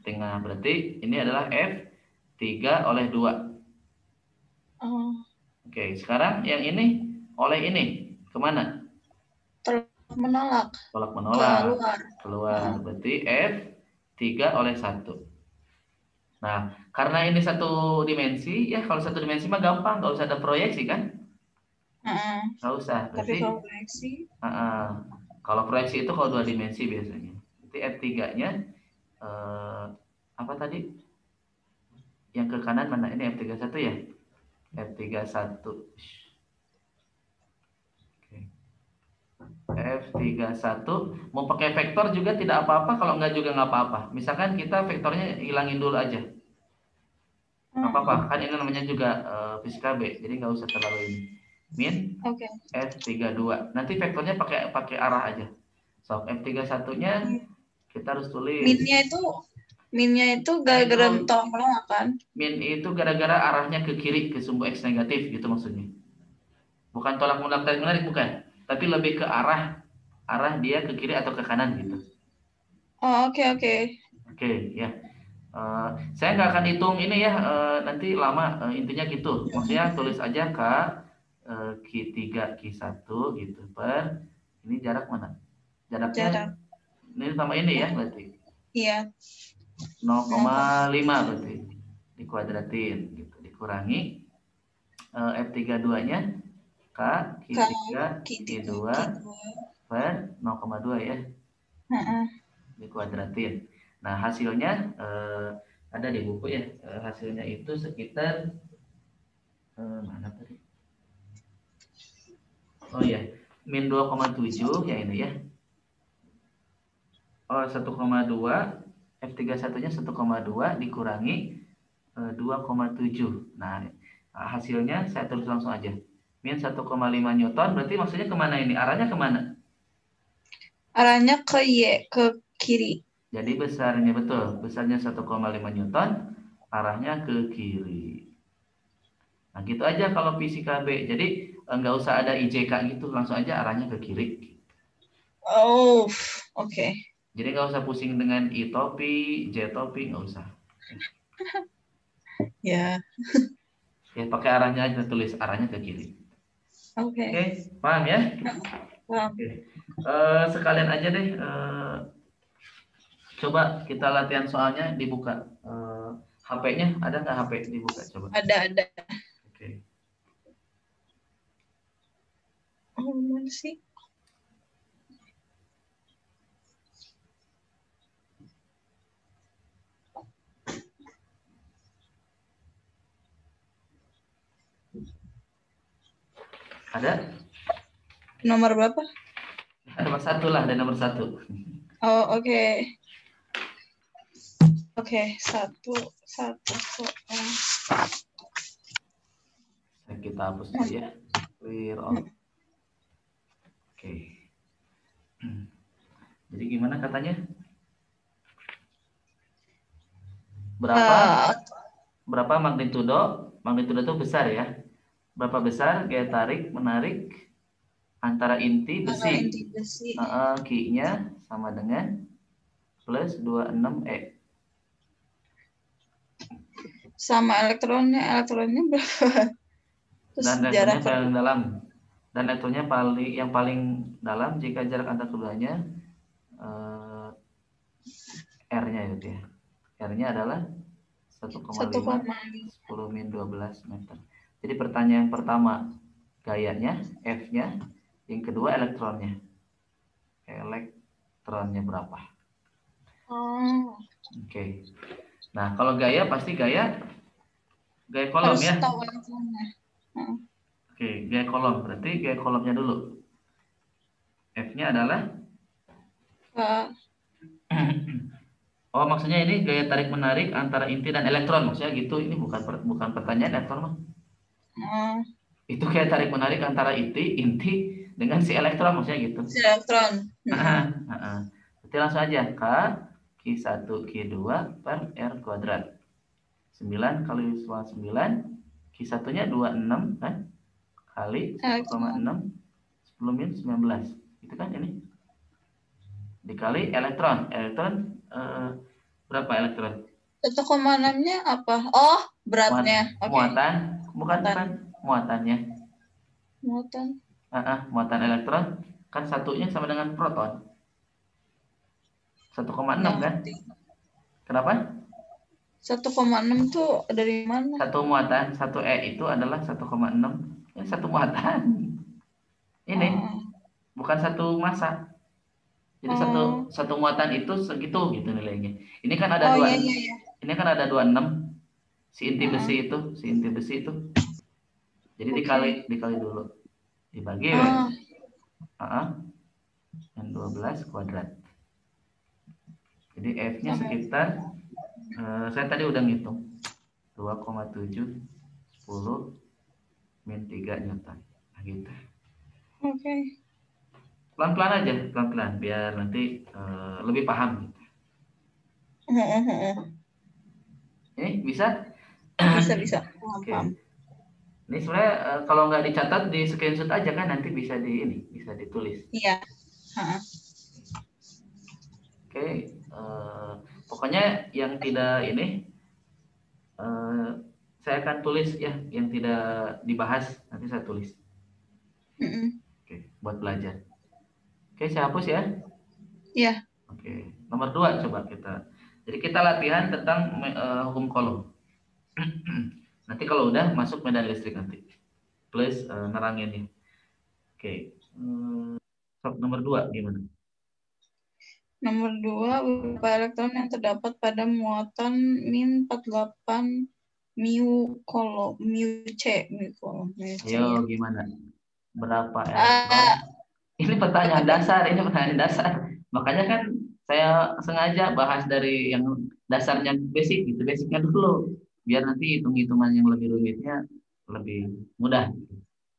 Tengah, berarti ini adalah F3 oleh 2. Oke, sekarang yang ini oleh ini kemana? Tolak menolak. Tolak menolak. Keluar. Berarti F3 oleh 1. Nah, karena ini satu dimensi, ya kalau satu dimensi mah gampang, nggak usah ada proyeksi kan? Nggak usah. Berarti, tapi kalau proyeksi? Kalau proyeksi itu kalau 2 dimensi biasanya. Berarti F3-nya apa tadi? Yang ke kanan mana? Ini F31 ya? F31. F31 mau pakai vektor juga tidak apa-apa, kalau enggak juga nggak apa-apa. Misalkan kita vektornya hilangin dulu aja. Nggak apa-apa, kan ini namanya juga fisika B, jadi nggak usah terlalu ini. Min F32. Nanti vektornya pakai arah aja. So, F31-nya kita harus tulis. Minnya itu gara-gara tolak menolak kan? Min itu gara-gara arahnya ke kiri, ke sumbu X negatif gitu maksudnya. Bukan tolak menolak tarik menarik, bukan. Tapi lebih ke arah arah dia ke kiri atau ke kanan gitu. Oh, oke, oke. Oke, ya. Saya nggak akan hitung ini ya, nanti lama. Intinya gitu. Maksudnya tulis aja K, Q3, Q1 gitu per, ini jarak mana? Jaraknya Jarak. ini sama ini ya berarti. Iya. 0,5 berarti. Dikuadratin gitu. Dikurangi F32-nya K, Q3, Q3, Q2 Q2. per 0,2 ya. Dikuadratin. Nah, hasilnya ada di buku ya. Hasilnya itu sekitar mana tadi? Oh ya, min 2,7 ya ini ya. Oh, 1,2, F31-nya 1,2 dikurangi 2,7. Nah, hasilnya saya tulis langsung aja. Min 1,5 Newton, berarti maksudnya kemana ini? Arahnya kemana? Arahnya ke Y, ke kiri. Jadi besarnya betul, besarnya 1,5 Newton, arahnya ke kiri. Nah, gitu aja kalau fisika B. Jadi nggak usah ada IJK gitu, langsung aja arahnya ke kiri. Oh, oke. Jadi nggak usah pusing dengan I topi, J topi, nggak usah. Ya, Ya, pakai arahnya aja, tulis arahnya ke kiri. oke. Oke, paham ya? Paham. Oke. Sekalian aja deh, coba kita latihan soalnya dibuka. HP-nya ada nggak HP dibuka? Coba. Ada. Oke. Oh, mana sih? Ada? Nomor berapa? Nomor satu lah, ada nomor satu. Oh, oke. Oke, satu soal. Kita hapus dulu ya. Clear all. Oke. Jadi gimana katanya? Berapa magnitudo? Magnitudo itu besar ya. Berapa besar gaya tarik menarik antara inti besi? Inti besi. Q-nya sama dengan plus 26E. Sama elektronnya berapa? Terus Dan elektronnya jarak paling dalam. Dan elektronnya yang paling dalam jika jarak antar keduanya R-nya itu ya. R-nya adalah 1,5 10 min 12 meter. Jadi pertanyaan pertama gayanya, F-nya, yang kedua elektronnya. Elektronnya berapa? Oh. Oke. Nah, kalau gaya pasti gaya kolom Harus ya. tahu elektronnya. Oke, gaya kolom. Berarti gaya kolomnya dulu. F-nya adalah oh, maksudnya ini gaya tarik menarik antara inti dan elektron, maksudnya gitu. Ini bukan pertanyaan elektron mah. Itu gaya tarik menarik antara inti dengan si elektron, maksudnya gitu. Si elektron. Berarti langsung aja K Q1 Q2 per R kuadrat. 9 kali 9, Q1-nya 26 kan? Kali 1,6 10 min 19. Itu kan ini. Dikali elektron. Elektron berapa elektron? 1,6-nya apa? Oh, beratnya. Muatan, bukan muatannya. Muatan elektron kan satunya sama dengan proton. 1,6 kan? Kenapa? 1,6 tuh dari mana? Satu muatan, 1E itu adalah 1,6. Ya, satu muatan. Ini bukan satu massa. Jadi satu muatan itu segitu gitu nilainya. Ini kan ada dua. Iya. Ini kan ada 26. Si inti besi itu. Jadi dikali dulu. Dibagi yang 12 kuadrat. Jadi F-nya sekitar saya tadi udah ngitung 2,7 10 min 3 Newton. Nah, gitu. Oke. Pelan-pelan aja, pelan-pelan biar nanti lebih paham. Ini bisa? Bisa. Oke. Ini sebenarnya kalau nggak dicatat di screenshot aja kan nanti bisa bisa ditulis. Iya. Ha. Oke, pokoknya yang tidak ini saya akan tulis ya, yang tidak dibahas nanti saya tulis. Mm-mm. Oke, buat belajar. Oke, saya hapus ya. Ya. Oke, nomor 2 coba kita. Jadi kita latihan tentang hukum kolom. Nanti kalau udah masuk medan listrik nanti. Plus neranginnya. Oke. Nomor 2 gimana? Nomor 2, beberapa elektron yang terdapat pada muatan min 48 mu C. Ayo gimana? Berapa elektron? Ah, Ini pertanyaan dasar, ini pertanyaan dasar. Makanya kan saya sengaja bahas dari yang dasarnya basic gitu, basicnya dulu. Biar nanti hitung-hitungan yang lebih rumitnya lebih mudah.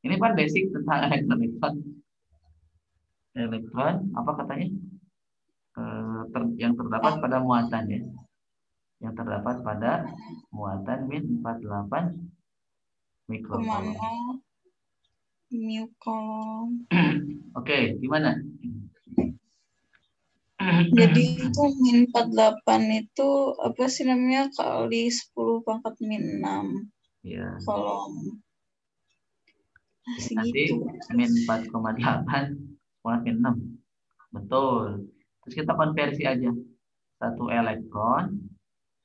Ini kan basic tentang elektron. Elektron, apa katanya? Yang terdapat pada muatan ya. Yang terdapat pada muatan min 48 mikrokolom. mu kolom. Oke, gimana? Jadi itu min 48 itu apa sih namanya kali 10 pangkat min 6 Ya. kolom. Jadi nanti Segitu. min 4,8 min 6. Betul. Terus kita konversi aja. Satu elektron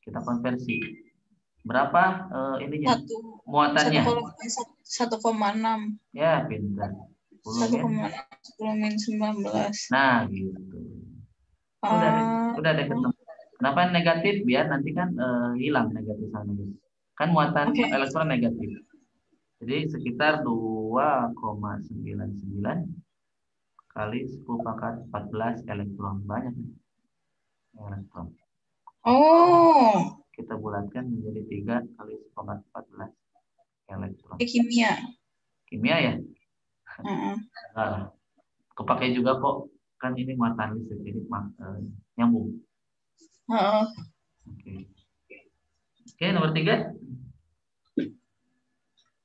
kita konversi. Berapa ininya? Muatannya? 1,6. Ya, pintar. 10 min 19. Nah, gitu. Udah deh ketemu. Kenapa negatif? Biar nanti kan hilang negatif sama negatif. Kan muatan elektron negatif. Jadi sekitar 2,99 kali 10 pangkat 14 elektron. Banyak nih elektron. Oh. Kita bulatkan menjadi 3 kali 10 pangkat 14 elektron. Kimia. Kimia ya? Nah, kepake juga kok. Kan ini muatan listrik, jadi nyambung. Oke, nomor 3.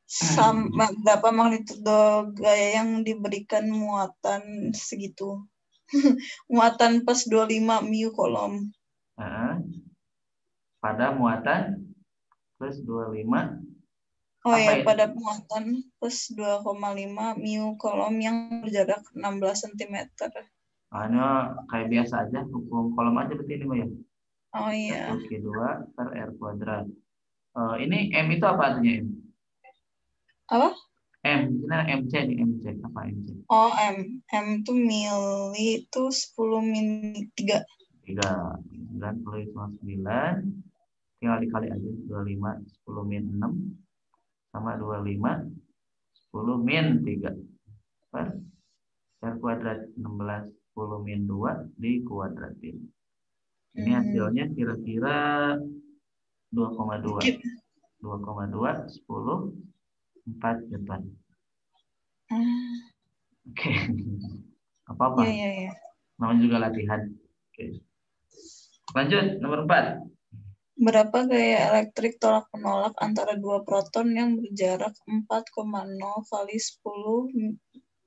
Sama berapa magnitudo gaya yang diberikan muatan segitu? Muatan plus 25 mu kolom. Pada muatan plus 25. Oh ya, pada muatan plus 2,5 mu kolom yang berjarak 16 cm. Hanya kayak biasa aja, hukum kolom aja berarti ini ya. Oh iya. 1Q2 per R kuadrat. Ini M itu apa artinya M? Apa? M, ini MC nih, MC. Apa MC? Oh, M itu mili itu 10 min 3. 3. 9 kali 9. Tinggal dikali aja. 25, 10 min 6. Sama 25, 10 min 3. Per R kuadrat 16, 10 min 2 dikuadratin. Ini hasilnya kira-kira 2,2. 2,2, 10, 4 Newton. Oke. Apa-apa. Iya. Namanya juga latihan. Oke. Lanjut, nomor 4. Berapa gaya elektrik tolak menolak antara dua proton yang berjarak 4,0 kali 10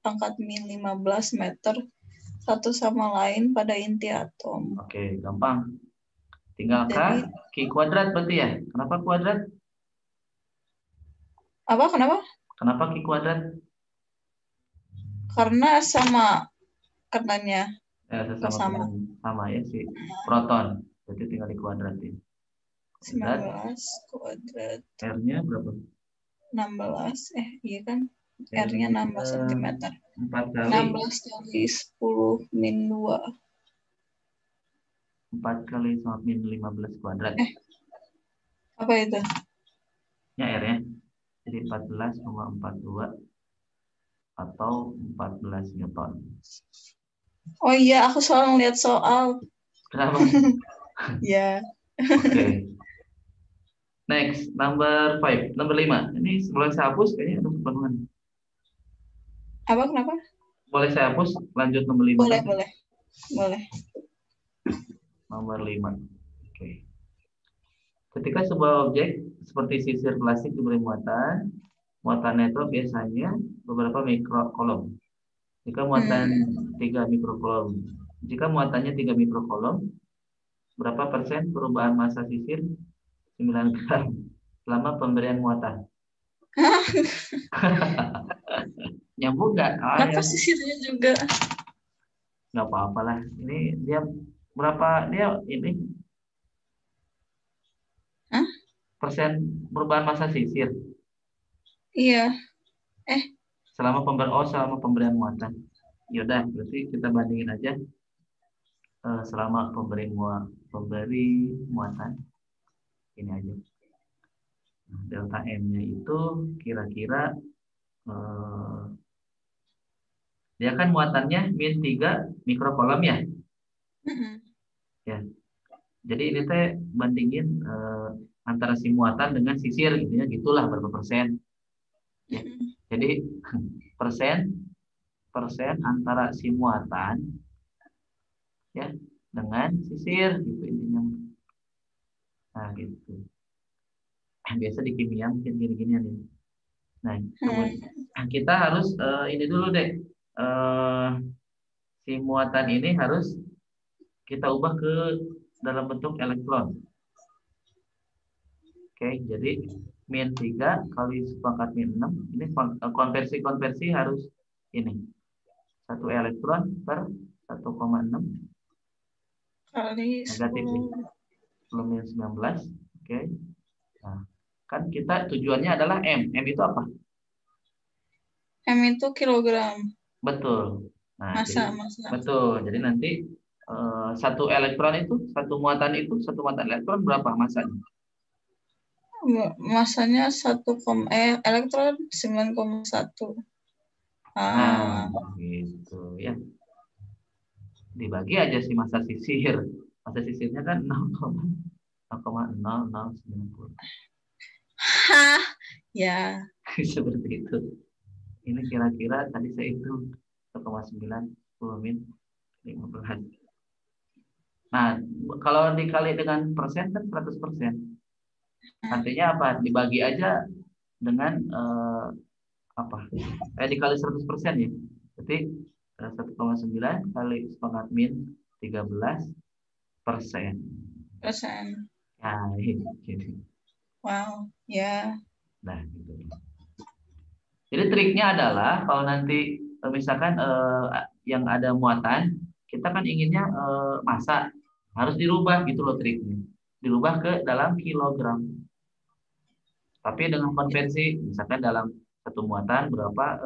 pangkat min 15 meter satu sama lain pada inti atom? Oke, gampang. Tinggal Q kuadrat berarti ya. Kenapa kuadrat? Apa? Kenapa? Kenapa Q kuadrat? Karena sama katanya. Ya, sama ya si proton. Jadi tinggal dikuadratin. 19 kuadrat. R-nya berapa? 16. Iya kan? R-nya 16 cm. 4 kali. 16 kali 10 min 2. 4 kali 10 min 15 kuadrat. Apa itu? Ya R-nya. Jadi 14,42 atau 14 Newton. Oh iya, aku selalu ngeliat soal. Kenapa? Ya. Oke. Next, number 5. Number 5. Ini sebelum saya hapus, kayaknya ada kepenuhan. Apa, kenapa? Boleh saya hapus, lanjut nomor 5. Boleh. Nomor 5. Oke. Ketika sebuah objek seperti sisir plastik diberi muatan, muatannya itu biasanya beberapa mikrokolom. Jika muatan 3 mikrocoulomb. Jika muatannya 3 mikrocoulomb, berapa persen perubahan massa sisir 9 gram selama pemberian muatan? Nyambung nggak? Ah, Kenapa ya. sisirnya juga? Nggak apa-apa lah. Ini dia berapa dia ini Hah? persen perubahan massa sisir Iya. Eh, selama pemberian muatan. Yaudah, berarti kita bandingin aja selama pemberi muatan ini aja. Nah, delta M-nya itu kira-kira eh, dia kan muatannya min 3 mikrocoulomb ya. Ya. Jadi ini teh bandingin antara si muatan dengan sisir intinya gitulah berapa persen. Ya. Jadi persen persen antara si muatan ya dengan sisir gitu intinya. Nah, gitu. Biasa di kimia mungkin gini-ginian ya. Nah, kemudian kita harus ini dulu deh. Eh, si muatan ini harus kita ubah ke dalam bentuk elektron. Oke, jadi min 3 kali sepakat min 6 ini konversi harus ini. 1 elektron per 1,6 kali negatif 10. 10 min 19. Oke. Nah, kan kita tujuannya adalah M. M itu apa? M itu kilogram. Betul. Nah, jadi Masa. betul. Jadi nanti satu elektron itu, satu muatan elektron berapa masanya? Masanya 1, elektron 9,1. Nah, Ah, gitu ya. Dibagi aja si massa sisir. Massa sisirnya kan 0,0090. hah, ya. Seperti itu. Ini kira-kira tadi saya hitung 1,9 10 min 15. Nah, kalau dikali dengan persen kan 100%. Artinya apa? Dibagi aja dengan apa? Dikali 100% ya. Berarti 1,9 kali setengah min 13%. Persen. Nah, ini. Wow, ya. Nah, gitu. Jadi triknya adalah kalau nanti misalkan yang ada muatan, kita kan inginnya massa harus dirubah gitu loh triknya. Dirubah ke dalam kilogram. Tapi dengan konversi, misalkan dalam satu muatan berapa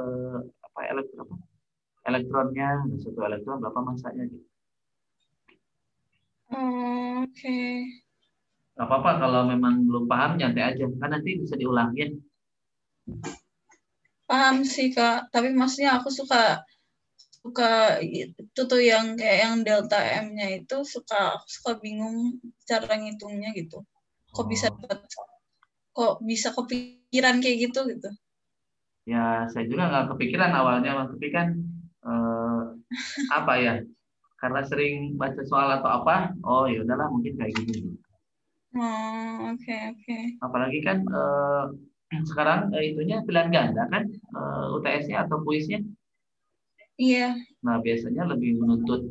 apa elektronnya, satu elektron berapa massanya gitu. Oke. Gak apa-apa kalau memang belum paham nyantai aja, kan nanti bisa diulangin. Paham sih, Kak. Tapi maksudnya aku suka suka itu tuh yang kayak yang delta M-nya itu suka bingung cara ngitungnya gitu. Kok bisa Oh, kok bisa kepikiran kayak gitu gitu. ya saya juga nggak kepikiran awalnya, tapi kan eh, apa ya? Karena sering baca soal atau apa, oh ya udahlah mungkin kayak gini. Oh, oke. Apalagi kan sekarang itunya pilihan ganda kan UTS-nya atau kuisnya. Iya. Nah, biasanya lebih menuntut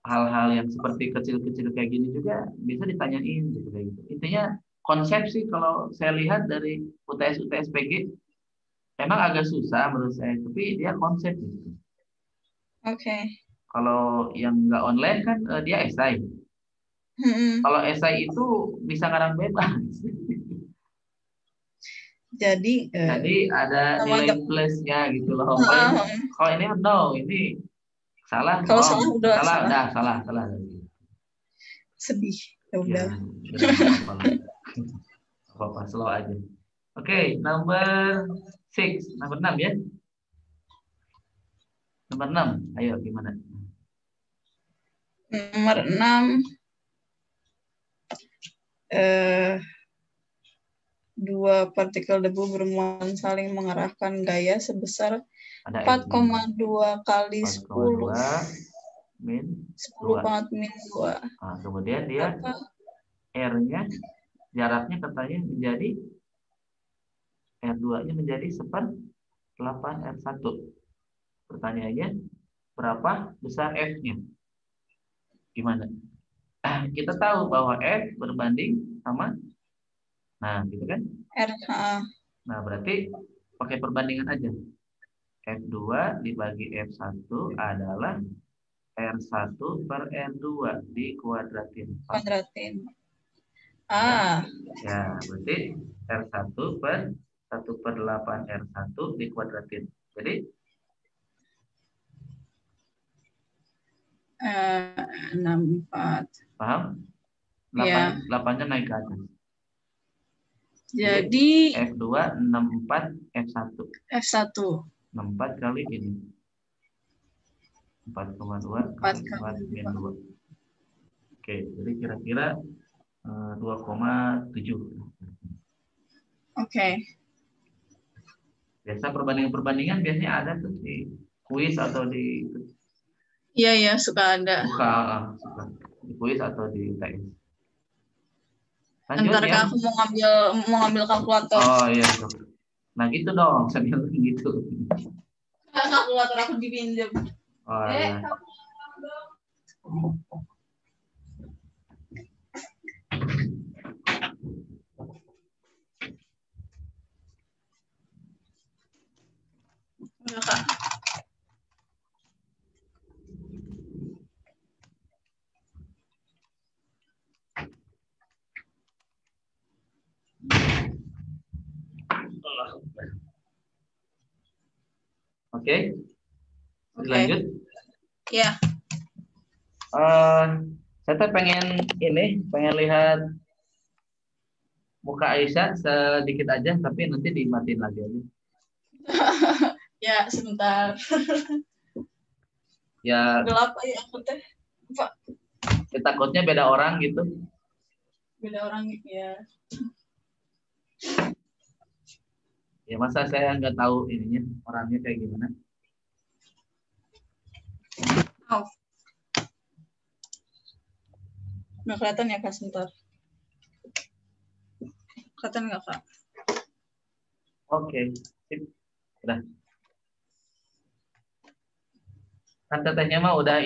hal-hal yang seperti kecil-kecil kayak gini juga bisa ditanyain gitu kayak gitu. Intinya konsep sih kalau saya lihat dari UTS PG emang agak susah menurut saya, tapi dia konsep gitu. Oke. Kalau yang nggak online kan dia esai. Hmm. Kalau esai itu bisa ngarang bebas. Jadi Jadi ada sama nilai gak plusnya gitu loh. Kalau ini no, ini salah kalau wrong, salah udah salah salah. dah salah salah. Sedih. Ya Ya, udah. udah nggak apa-apa lah. Nggak apa-apa, slow aja. Oke, number 6 ya. Nomor 6, ayo gimana? Nomor 6, eh, dua partikel debu bermuatan saling mengarahkan gaya sebesar Ada F-nya. 4,2 kali 10 4,2 min 10 2. pangkat min 2. Nah, kemudian dia Apa? R-nya jaraknya katanya menjadi R2-nya menjadi 1/8 R1. Pertanyaannya, berapa besar F-nya? Gimana? Kita tahu bahwa F berbanding sama, nah gitu kan? R. Nah berarti pakai perbandingan aja. F2 dibagi F1 adalah R1 per R2 dikuadratin. Kuadratin. Ya, Ah, ya berarti R1 per 1/8 R1 dikuadratin. Jadi 64. paham? Ya, 8-nya naik ke atas. Jadi jadi F2 64 F1. F1. 64 kali ini. 4,2 4 kali 4 kali min 2. 2. Oke, jadi kira-kira 2,7. Oke. Biasa perbandingan-perbandingan biasanya ada tuh di kuis atau di Iya, ya, suka ada. suka di kuis atau di UTS. Lanjut Ntar ya. Kak, aku mau ngambil kalkulator. Oh iya, nah gitu dong, sambil gitu. Kalkulator aku dipinjam. Oh, iya. Udah, Kak. Oke, Oke. lanjut. Ya. Saya tuh pengen lihat muka Aisyah sedikit aja, tapi nanti dimatiin lagi aja. Ya, sebentar. Ya, Gelap ya aku teh. Pak, takutnya beda orang gitu. beda orang ya. Ya masa saya nggak tahu ininya orangnya kayak gimana. Oh. Nggak kelihatan ya Kak, sebentar. Kelihatan nggak Kak? Oke, sip. Udah. Kan tetehnya mah udah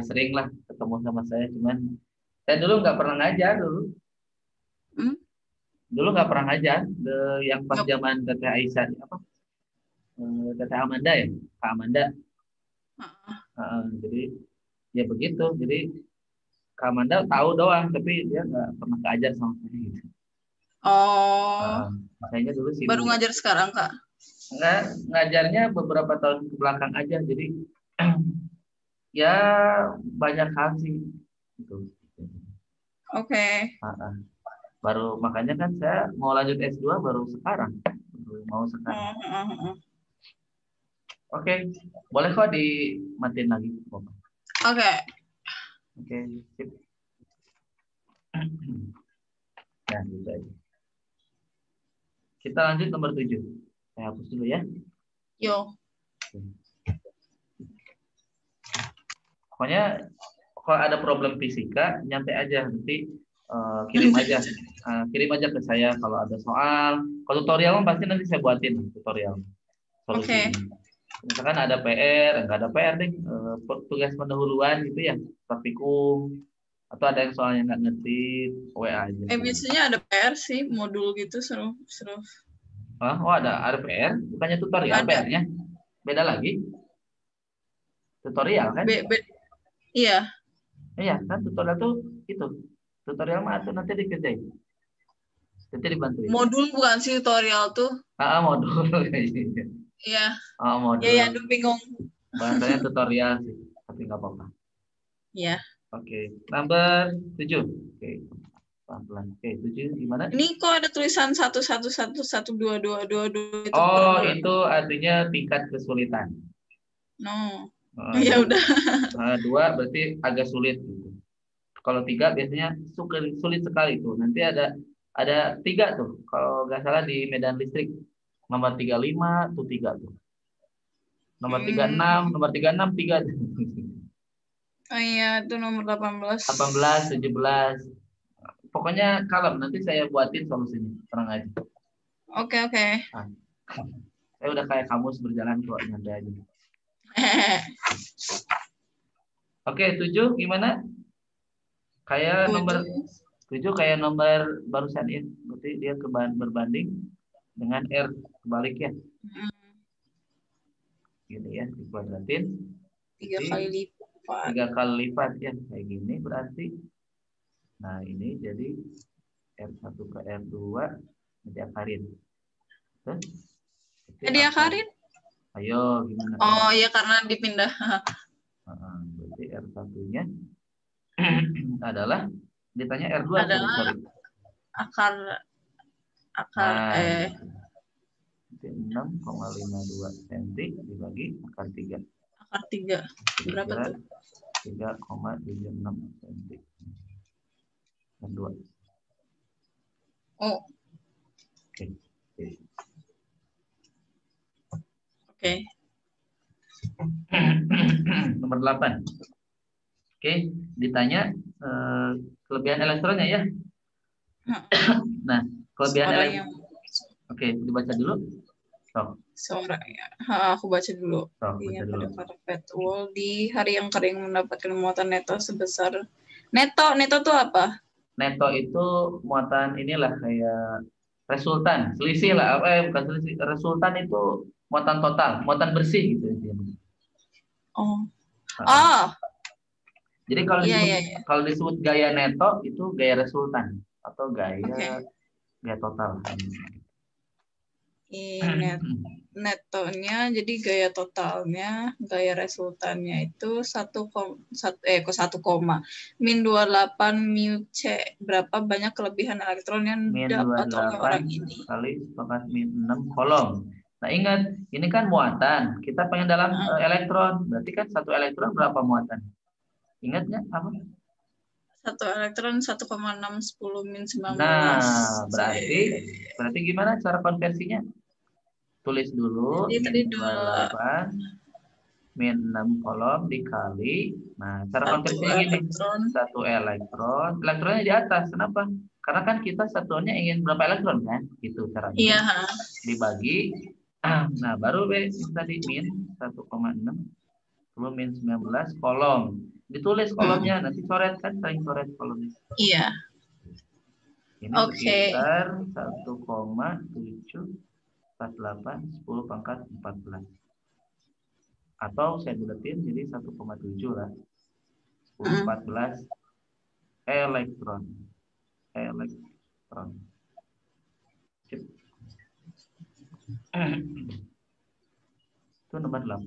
sering lah ketemu sama saya, cuman saya dulu nggak pernah ngajar dulu. Hmm? Dulu nggak pernah ngajar, yang pas Nggak. zaman teteh Aisyah apa? Teteh Amanda ya, Kak Amanda. Jadi ya begitu. Jadi Kak Amanda tahu doang, tapi dia nggak pernah ngajar sama saya gitu. Oh, Makanya dulu baru sibuk. ngajar sekarang Kak? Nggak, ngajarnya beberapa tahun ke belakang aja. Jadi ya banyak hal sih. Gitu. Oke. Baru makanya kan saya mau lanjut S2 baru sekarang. Mau sekarang. Oke, boleh kok dimatiin lagi. Oke. Oke, sip. Nah, gitu aja. Kita lanjut nomor 7. Saya hapus dulu ya. Yo. Pokoknya kalau ada problem fisika, nyantai aja nanti kirim aja ke saya kalau ada soal. Kalau tutorial pasti nanti saya buatin tutorial solusinya. Misalkan ada PR, enggak ada PR deh, tugas pendahuluan gitu ya, praktikum atau ada yang soalnya nggak ngerti, WA aja. Biasanya ada PR sih, modul gitu seru. Oh ada PR, bukannya tutorial PR-nya? Beda lagi. Tutorial kan? Iya. Iya kan tutorial tuh itu. Tutorial mah tuh nanti dikerjain. Nanti dibantuin. Modul bukan sih tutorial tuh. Modul. Iya. Modul. Iya, aduh bingung. Bahasanya tutorial sih, tapi nggak apa-apa. Iya. Oke, nomor 7. Oke, pelan-pelan. Oke, 7 gimana? Ini kok ada tulisan 111122222 itu Itu artinya tingkat kesulitan. No. Ya udah. 2 berarti agak sulit gitu. Kalau 3 biasanya sulit sekali tuh. Nanti ada 3 tuh. Kalau nggak salah di medan listrik nomor 35 tuh 3 tuh. Nomor 36, nomor 36 3 tuh. Oh iya, itu nomor 18. 18, 17. Pokoknya kalem, nanti saya buatin solusinya. Tenang aja. Oke. Nah, Udah kayak kamus berjalan kok, nyantai aja. Oke, 7 gimana? Kayak nomor 7 kayak nomor barusan ini. Berarti dia berbanding dengan R kebalik ya. Gini ya, dikuadratin. 3 kali lipat. 3 kali lipat ya, kayak gini berarti. Nah, ini jadi R1 ke R2 diakarin. Diakarin? Ayo, gimana? Oh iya, karena dipindah. Berarti R1-nya adalah ditanya R2 adalah sorry. akar Nah, 6,52 cm dibagi akar 3. Akar 3. Berapa tuh? 3,76 cm. R2. Oh. Oke. Nomor 8. Oke, ditanya kelebihan elektronnya ya. Nah, kelebihan elektron. Oke, dibaca dulu. Suaranya. Aku baca dulu. Baca dulu. Pada karpet wall di hari yang kering mendapatkan muatan neto sebesar neto tuh apa? Neto itu muatan inilah kayak resultan, selisih lah. Bukan selisih, resultan itu muatan total, muatan bersih gitu. Oh. Jadi kalau disebut gaya neto itu gaya resultan atau gaya total. Netonya jadi gaya totalnya, gaya resultannya itu 1, min 28 mu C. Berapa banyak kelebihan elektron yang dapat oleh orang ini? Kali sepakat min 6 kolom. Nah, ingat, ini kan muatan. Kita pengen dalam elektron. Berarti kan 1 elektron berapa muatan? Ingat nggak apa? 1 elektron 1,610 min 19. Nah, berarti gimana cara konversinya? Tulis dulu min 28 min 6 kolom dikali. Nah, cara konversinya gini. 1 elektron. Elektronnya di atas. Kenapa? Karena kan kita satuannya ingin berapa elektron kan? Gitu caranya. Iya. Dibagi. Nah, baru tadi min 1,6 min 19 kolom. Ditulis kolomnya, nanti coret kan, sering coret kolomnya. Iya. Ini sekitar 1,748 10 pangkat 14. Atau saya buletin jadi 1,7 lah. 10 14 elektron. Itu nomor 8.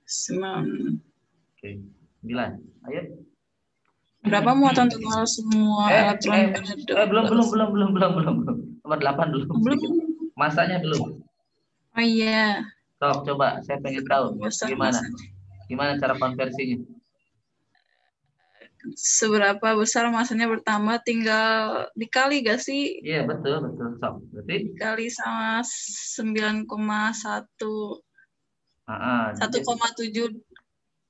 Oke, 9. Ayo. Berapa muatan total semua elektron? Belum. Nomor 8 belum. Masanya belum. Oh iya. Coba, saya pengen tahu gimana cara konversinya. Seberapa besar masanya bertambah, tinggal dikali gak sih? Iya, betul. Berarti dikali sama 9,1. 1,7.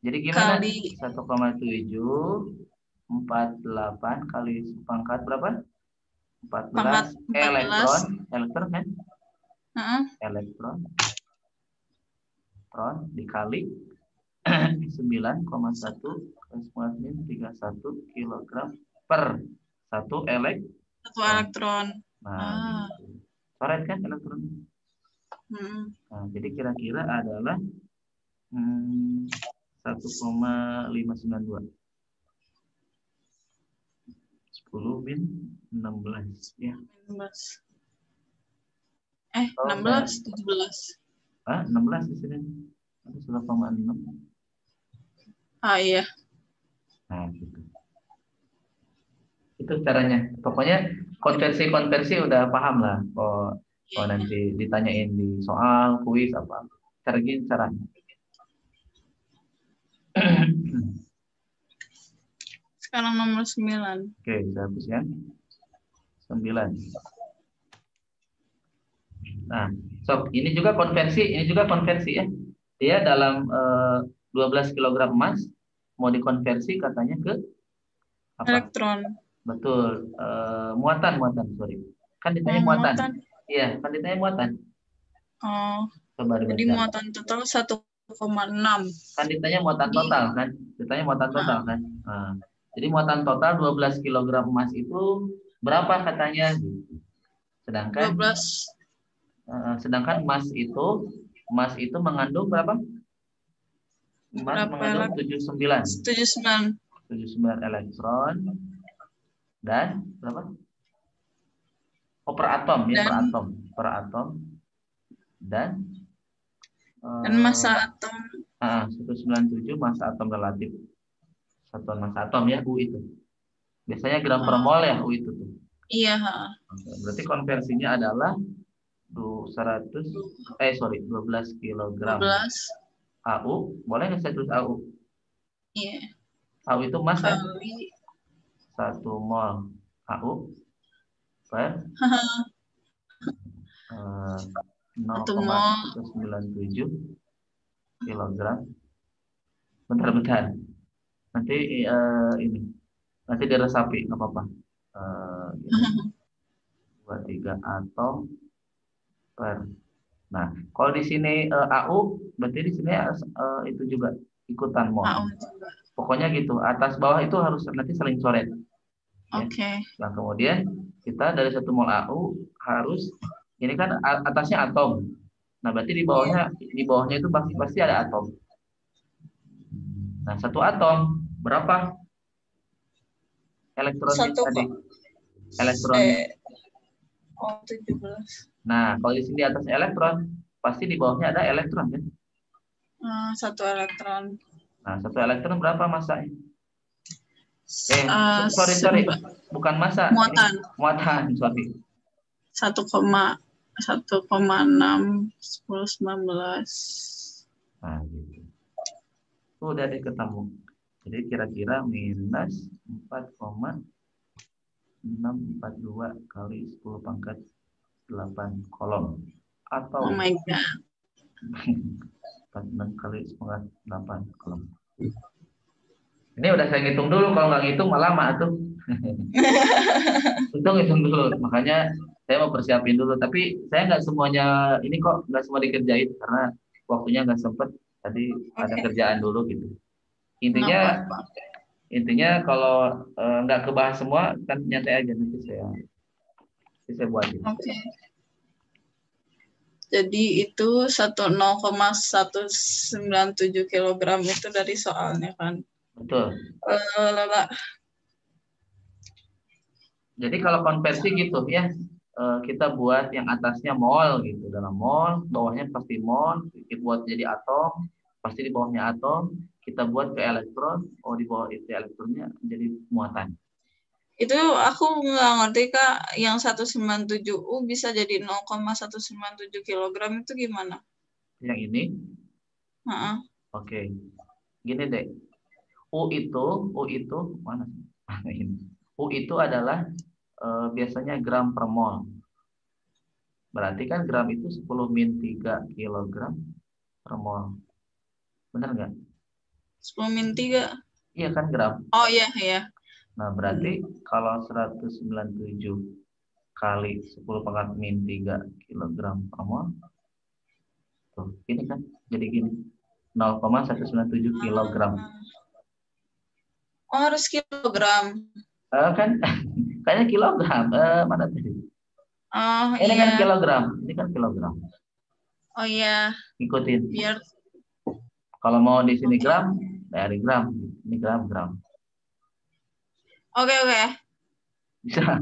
Jadi gimana? 1,7 48 kali pangkat berapa? 14 elektron kan? Elektron dikali 9,1 min 31 kg per 1 elektron. Nah, gitu. Coret kan elektron. Nah, jadi kira-kira adalah 1,592. 10 min 16 ya. 16 17. 16 di sini. Ada 1,6. Iya. Nah, gitu. Itu caranya. Pokoknya konversi udah paham lah. Nanti ditanyain di soal, kuis apa. Caranya. Sekarang nomor 9. Oke, saya hapuskan. 9. Nah, ini juga konversi ya. Dia dalam 12 kg emas mau dikonversi katanya ke apa? Elektron. Betul. Muatan, sorry. Kan ditanya muatan. Iya, kan ditanya muatan. Oh, Coba jadi dibaca. muatan total 1,6. Kan ditanya muatan Jadi, total kan? Ditanya muatan total kan? Nah, jadi muatan total 12 kilogram emas itu berapa katanya? Sedangkan 12 sedangkan emas itu mengandung berapa? Emas berapa mengandung 79. 79 79 elektron dan berapa? Oh, per atom ya, per dan atom. Per atom dan massa eh, atom 197 massa atom relatif. Satuan massa atom ya, U itu. Biasanya gram per eh, mol ya, U itu tuh. iya Oke, berarti konversinya adalah 100 sorry 12 kilogram 12 AU. Boleh nggak saya tulis AU? iya AU itu mas kan? kali 1 mol AU per 1 mol 0,197 kilogram. Bentar-bentar. Nanti ini nanti diresapi nggak apa-apa. Gini, 23 atom per. Nah, kalau di sini AU, berarti di sini itu juga ikutan mol. AU juga. Pokoknya gitu. Atas bawah itu harus nanti saling coret. Ya. Oke. Nah, kemudian kita dari 1 mol AU harus ini kan atasnya atom. Nah, berarti Iya. di bawahnya itu pasti pasti ada atom. Nah, 1 atom berapa elektronnya Satu tadi? kok. Elektronnya. 17. Nah, kalau di sini di atasnya elektron, pasti di bawahnya ada elektron kan? 1 elektron. Nah, 1 elektron berapa masanya? Eh, Sorry, bukan massa, ini muatan muatan, sorry. 1,6 10 19. Nah, gitu. Udah deh ketemu. Jadi kira-kira minus 4,642 kali 10 pangkat 8 kolom. Atau Oh my god. 46 kali 10 pangkat 8 kolom. Ini udah saya ngitung dulu, kalau nggak ngitung malah lama tuh. Hitung dulu, makanya saya mau persiapin dulu. Tapi saya nggak semuanya ini kok nggak semua dikerjain karena waktunya nggak sempet. Tadi ada Oke, kerjaan dulu gitu. nggak Intinya apa-apa. intinya kalau nggak kebahas semua kan nyantai aja nanti saya buatin. Oke. Jadi itu 0,197 kilogram itu dari soalnya kan. Betul. Lala. Jadi kalau konversi gitu ya, kita buat yang atasnya mol gitu, dalam mol, bawahnya pasti mol, kita buat jadi atom, pasti di bawahnya atom, kita buat ke elektron, oh di bawah itu elektronnya jadi muatan. Itu aku nggak ngerti Kak, yang 197U bisa jadi 0,197 kilogram itu gimana? Yang ini, Heeh. oke, gini deh, U itu mana sih? Ini. U itu adalah biasanya gram per mol. Berarti kan gram itu 10-3 kilogram per mol. Benar nggak? 10-3. Iya kan gram. Oh iya, iya. Nah, berarti kalau 197 kali 10 pangkat min 3 kilogram per mol, tuh, ini kan jadi gini, 0,197 kilogram. Oh, harus kilogram. Kan kayaknya kilogram. Mana tadi? Oh Ini kan iya. kilogram. Ini kan kilogram. Oh iya. Ikutin. Biar Kalau mau di sini oke. gram, dari gram. Ini gram. Oke, oke. Bisa.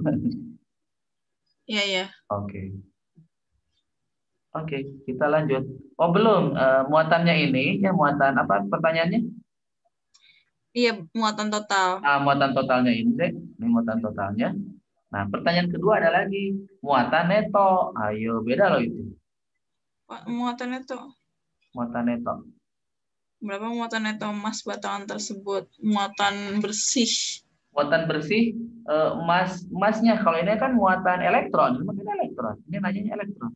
Iya, iya. Oke. Oke, kita lanjut. Oh, belum. Muatannya ini, ya muatan apa pertanyaannya? Iya, muatan total. Muatan totalnya ini deh. Ini muatan totalnya. Nah, pertanyaan kedua ada lagi. Muatan neto. Ayo, beda loh itu. Muatan itu Muatan neto. berapa muatan neto emas batangan tersebut? Muatan bersih. Muatan bersih, emasnya. Kalau ini kan muatan elektron. Ini kan elektron. Ini nanyanya elektron.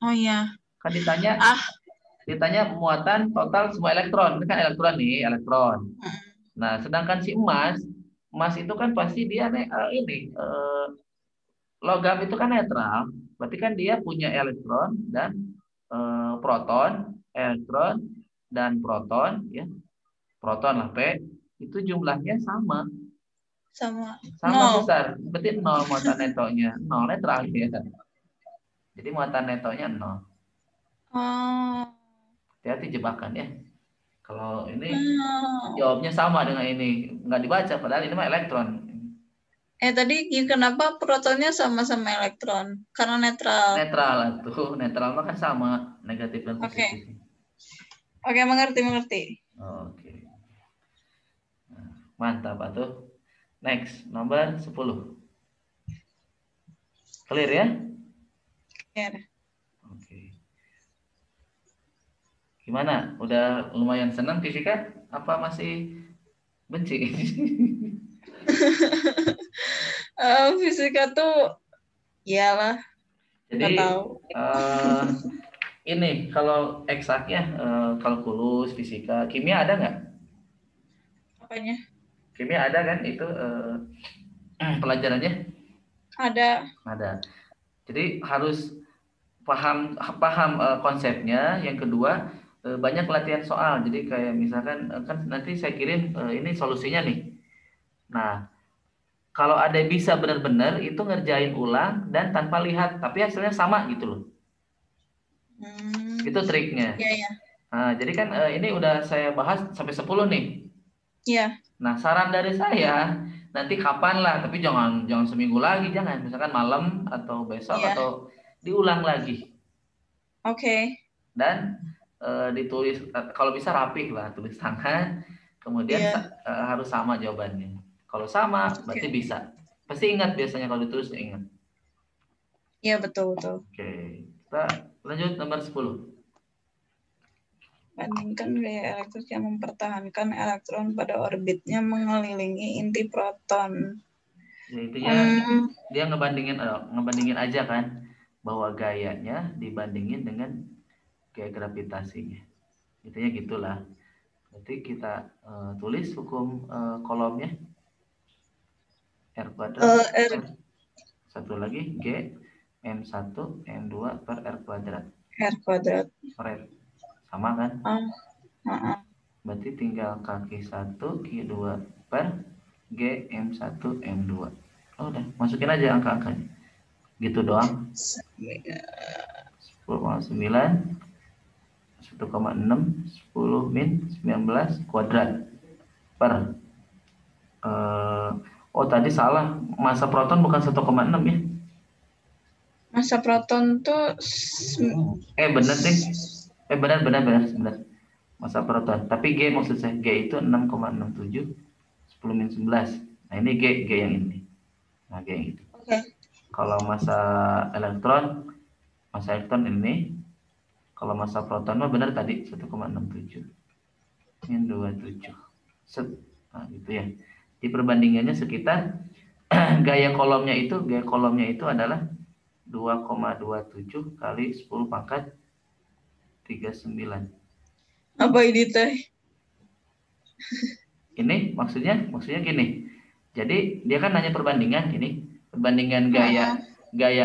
Oh iya. Kan ditanya Ah, muatan total semua elektron. Ini kan elektron nih, elektron. Nah, sedangkan si emas itu kan pasti dia ini logam itu kan netral. Berarti kan dia punya elektron dan proton, elektron dan proton, ya. Proton lah P, itu jumlahnya sama. Sama Sama nol. besar. Berarti nol muatan netonya. Nol netral ya. Jadi muatan netonya nol. Oh. Hati-hati jebakan ya. Kalau ini Oh. jawabnya sama dengan ini. Nggak dibaca, padahal ini mah elektron. Tadi kenapa protonnya sama-sama elektron? Karena netral. Netral tuh. Netral mah kan sama. Negatif dan Oke. positif. Oke, mengerti. Oke. Nah, mantap tuh. Next, nomor 10. Clear ya? Ya. Oke. Gimana? Udah lumayan senang fisika? Apa masih benci? Fisika tuh, iyalah, nggak Jadi tahu. ini kalau eksaknya kalkulus, fisika, kimia ada nggak? Apanya? Kimia ada kan itu pelajarannya? Ada. Ada. Jadi harus paham paham konsepnya. Yang kedua banyak latihan soal. Jadi kayak misalkan kan nanti saya kirim ini solusinya nih. Nah, kalau ada bisa benar-benar itu ngerjain ulang dan tanpa lihat, tapi hasilnya sama gitu loh. Itu triknya. Iya, ya. Nah, jadi kan ini udah saya bahas sampai 10 nih. Iya. Nah, saran dari saya nanti kapan lah, tapi jangan jangan seminggu lagi, jangan. Misalkan malam atau besok Iya. atau diulang lagi Oke. dan ditulis kalau bisa rapih lah, tulis tangan. Kemudian Iya. harus sama jawabannya. Kalau sama Oke. berarti bisa. Pasti ingat biasanya kalau ditulis ingat. Iya, betul. Oke, kita lanjut nomor 10. Bandingkan gaya elektrik yang mempertahankan elektron pada orbitnya mengelilingi inti proton. Ya, intinya dia ngebandingin aja kan bahwa gayanya dibandingin dengan gaya gravitasinya. Intinya gitulah. Berarti kita tulis hukum kolomnya R kuadrat per satu lagi G M1 M2 per R kuadrat. R kuadrat. Sama kan? Berarti tinggal kaki 1 Q2 per G M1 M2. Oh, udah, masukin aja angka-angkanya. Gitu doang. 10,9 1,6 10 min 19 kuadrat per tadi salah, massa proton bukan 1,6 ya. Massa proton tuh bener deh. Benar. Massa proton. Tapi G maksud saya, G itu 6,67 10 min 11. Nah, ini G yang ini. Nah, G yang itu. Kalau massa elektron ini. Kalau massa proton mah benar tadi 1,67 min 27. Nah, gitu ya. Di perbandingannya sekitar gaya kolomnya itu adalah 2,27 kali 10 pangkat 39. Apa ini teh? Ini maksudnya gini. Jadi dia kan nanya perbandingan ini, perbandingan gaya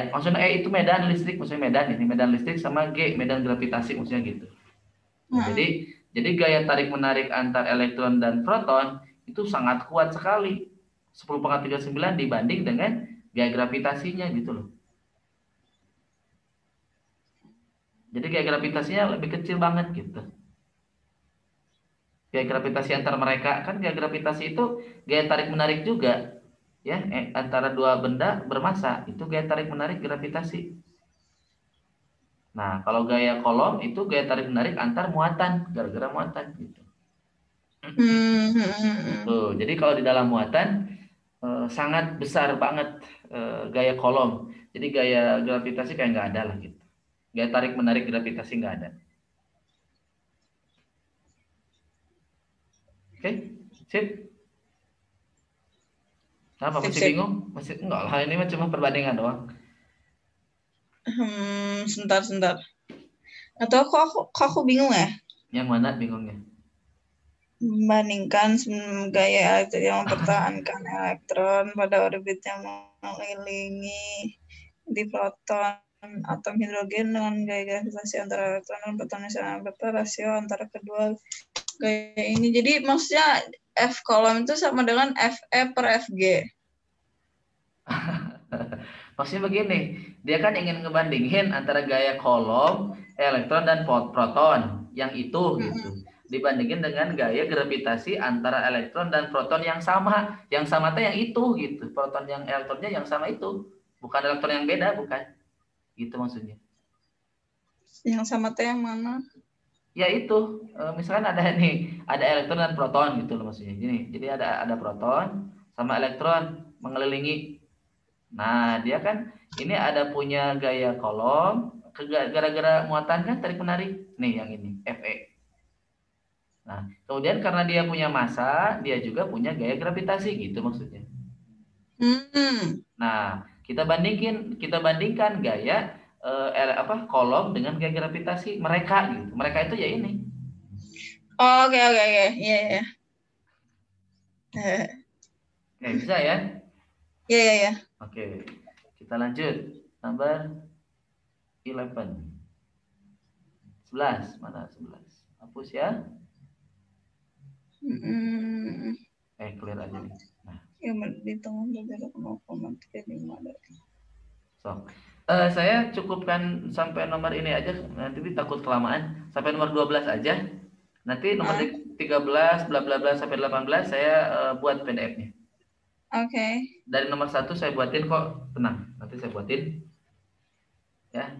maksudnya itu medan listrik, maksudnya medan listrik sama G medan gravitasi maksudnya gitu. Nah, jadi gaya tarik menarik antar elektron dan proton itu sangat kuat sekali. 10 pangkat 39 dibanding dengan gaya gravitasinya gitu loh. Jadi gaya gravitasinya lebih kecil banget gitu. Gaya gravitasi antar mereka kan gaya gravitasi itu gaya tarik menarik juga ya, antara dua benda bermassa itu gaya tarik menarik gravitasi. Nah, kalau gaya kolom itu gaya tarik menarik antar muatan gara-gara muatan gitu. Tuh, jadi kalau di dalam muatan sangat besar banget gaya kolom. Jadi gaya gravitasi kayak nggak ada lah gitu. Gaya tarik menarik gravitasi nggak ada. Oke, sip. Kenapa masih bingung? Masih enggak lah, ini mah cuma perbandingan doang. Sebentar. Atau aku bingung ya? Yang mana bingungnya? Membandingkan gaya elektrik yang mempertahankan elektron pada orbit yang mengelilingi di proton. atom hidrogen dengan gaya gravitasi antara elektron dan proton misalnya berapa rasio antara kedua gaya ini. Jadi maksudnya F kolom itu sama dengan Fe per Fg. Maksudnya begini, dia kan ingin ngebandingin antara gaya kolom, elektron dan proton yang itu gitu. Dibandingin dengan gaya gravitasi antara elektron dan proton yang sama. Yang sama tuh yang itu gitu. Proton yang elektronnya yang sama itu. Bukan elektron yang beda, bukan. Gitu maksudnya. Yang sama teh yang mana? Ya itu, misalkan ada nih, ada elektron dan proton gitu loh maksudnya. Gini, jadi ada proton sama elektron mengelilingi. Nah, dia kan ini ada punya gaya kolom, gara-gara muatan kan tarik menarik. Nih yang ini, Fe. Nah, kemudian karena dia punya massa, dia juga punya gaya gravitasi gitu maksudnya. Nah, kita bandingkan gaya kolom dengan gaya gravitasi mereka gitu. Mereka itu ya ini. Oh, oke. Iya. Oke, bisa ya? Iya. Oke, kita lanjut. Number 11. 11, mana 11? Hapus ya. Clear aja nih. Nah. Yang di tengah berjarak 0,35 dari. So, saya cukupkan sampai nomor ini aja. Nanti takut kelamaan. Sampai nomor 12 aja. Nanti nomor 13, bla bla bla sampai 18 saya buat PDF-nya. Oke. Dari nomor 1 saya buatin kok, tenang. Nanti saya buatin. Ya.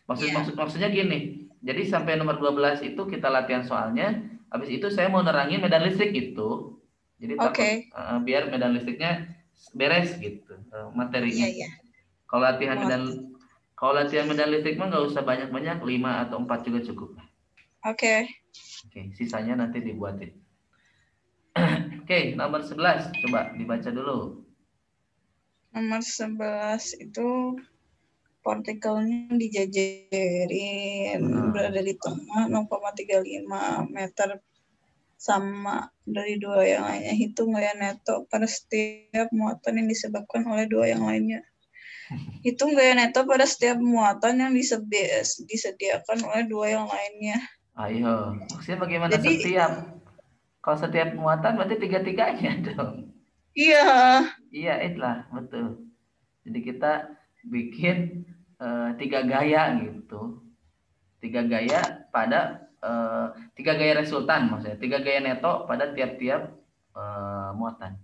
Maksudnya gini. Jadi sampai nomor 12 itu kita latihan soalnya. Habis itu saya mau nerangin medan listrik gitu. Jadi takut biar medan listriknya beres gitu materinya. Iya. Kalau latihan medan listrik mah nggak usah banyak-banyak, 5 atau 4 juga cukup. Oke, sisanya nanti dibuatin. Oke, nomor 11 coba dibaca dulu. Nomor 11 itu partikelnya dijajarin berada di tengah 0,35 meter sama dari dua yang lainnya. Hitung gaya neto pada setiap muatan yang disebabkan oleh dua yang lainnya. Hitung gaya neto pada setiap muatan yang disediakan oleh dua yang lainnya. Ayo, maksudnya bagaimana? Jadi, kalau setiap muatan berarti tiga-tiganya dong. Iya, itulah betul. Jadi kita bikin 3 gaya gitu. 3 gaya pada 3 gaya resultan maksudnya. 3 gaya neto pada tiap-tiap muatan.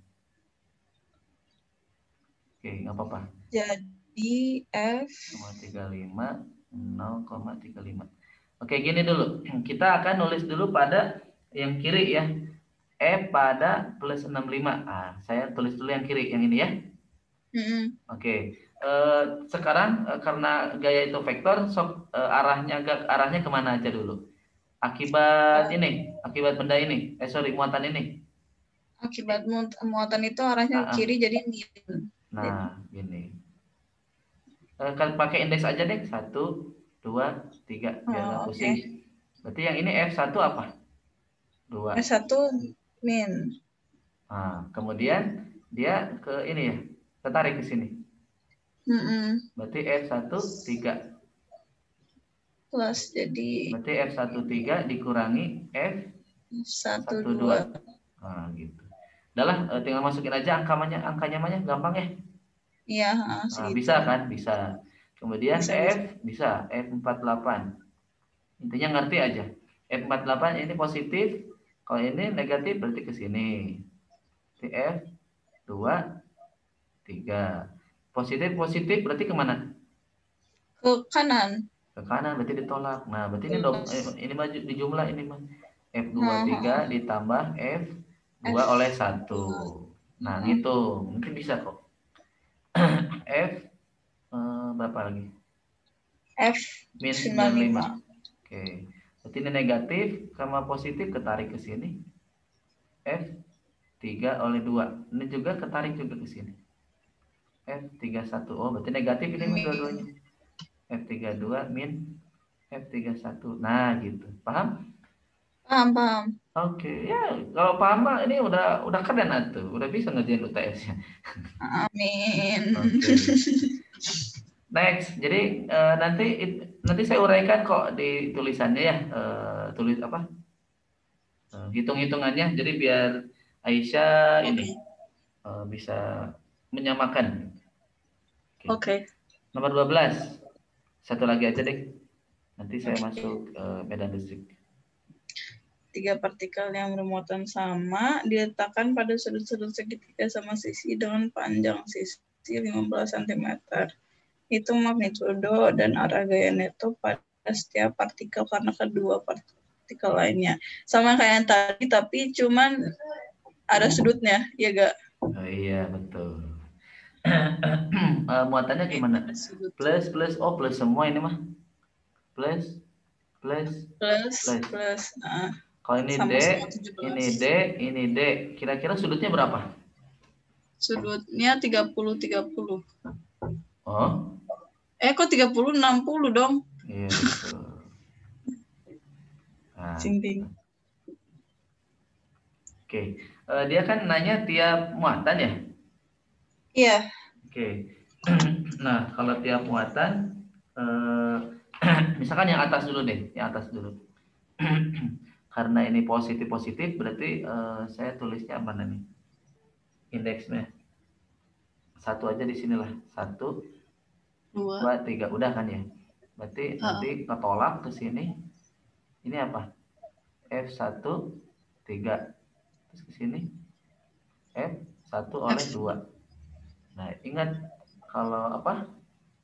Oke, nggak apa-apa. Jadi F 0,35 0,35. Oke, gini dulu. Kita akan nulis dulu pada yang kiri ya. E pada plus 65. Saya tulis dulu yang kiri, yang ini ya. Oke. Sekarang karena gaya itu vektor, arahnya kemana aja dulu? Akibat benda ini. Muatan ini. Akibat muatan itu arahnya ke kiri, jadi min. Nah, gini. Kan pakai indeks aja deh. 1, 2, 3 biar nggak pusing. Berarti yang ini F1 apa? 2. F1 min. Nah, kemudian dia ke ini ya. Tertarik ke sini. Berarti F1 3. Plus jadi. Berarti F1 3 dikurangi F1 2. Nah, gitu. Udahlah, tinggal masukin aja angkanya gampang ya. Iya, bisa kan? Bisa. Kemudian bisa F48. Intinya ngerti aja. F48 ini positif, kalau ini negatif berarti ke sini. F2 3. Positif berarti kemana? Ke kanan. Ke kanan berarti ditolak. Nah, berarti ini maju dijumlah ini mah. F2 3 ditambah F2 oleh 1. Nah, gitu. Mungkin bisa kok. F berapa lagi? F min 95. Oke. Berarti ini negatif sama positif ketarik ke sini. F3 oleh 2. Ini juga ketarik juga ke sini. F31. Oh, berarti negatif ini dua-duanya. F32 min F31. Nah, gitu. Paham? Paham. Oke, ya kalau paham Bang, ini udah keren atuh. Udah bisa ngerjain UTS-nya. Amin. Oke. Next. Jadi nanti saya uraikan kok di tulisannya ya. Tulis apa? Hitung-hitungannya. Jadi biar Aisyah Oke. ini bisa menyamakan. Oke. Nomor 12. Satu lagi aja deh. Nanti saya Oke. masuk medan listrik. 3 partikel yang bermuatan sama diletakkan pada sudut-sudut segitiga sama sisi dengan panjang sisi 15 cm. Hitung magnitudo dan arah gaya neto pada setiap partikel karena kedua partikel lainnya. Sama kayak yang tadi, tapi cuman ada sudutnya, ya gak? Oh iya, betul. Muatannya gimana? Ada sudut. Plus semua ini mah. Plus, plus. Plus. Nah, Kalau ini D, sama-sama ini 17. D, ini D. Kira-kira sudutnya berapa? Sudutnya 30-30. Oh, Kok 30-60 dong? iya betul. Nah, Sinting. oke. Dia kan nanya tiap muatan ya? Iya. Oke. Nah, kalau tiap muatan, misalkan yang atas dulu deh, yang atas dulu. Karena ini positif-positif, berarti saya tulisnya mana nih? Indeksnya. Satu aja di sinilah. 1, 2, 2. 3. Udah kan ya? Berarti nanti ketolak ke sini. Ini apa? F1, 3. Terus ke sini. F1 oleh 2. Nah, ingat kalau apa?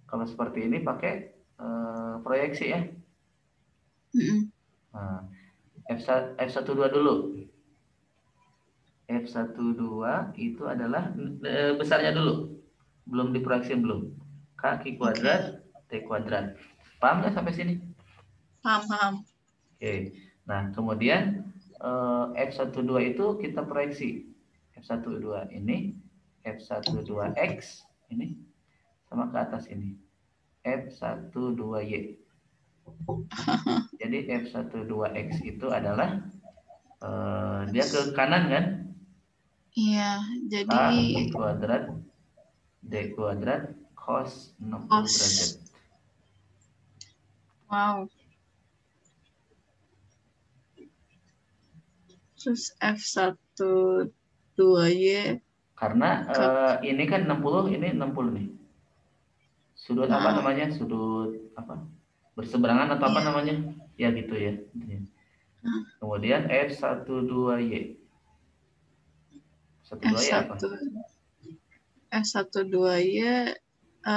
Kalau seperti ini pakai proyeksi ya. Nah, F12 dulu. F12 itu adalah besarnya dulu. Belum diproyeksi belum. Kaki kuadrat, T kuadrat. Paham nggak sampai sini? Paham. Oke. Nah, kemudian F12 itu kita proyeksi. F12 ini, F12X ini sama ke atas ini. F12Y. Jadi F12X itu adalah dia ke kanan kan? Iya, jadi K kuadrat D kuadrat cos 60 derajat. Wow. Terus F12Y. Karena ini kan 60, ini 60 nih. Sudut apa namanya? Sudut apa? Berseberangan atau apa namanya? Ya gitu ya. Kemudian F12Y. F12Y apa? F12Y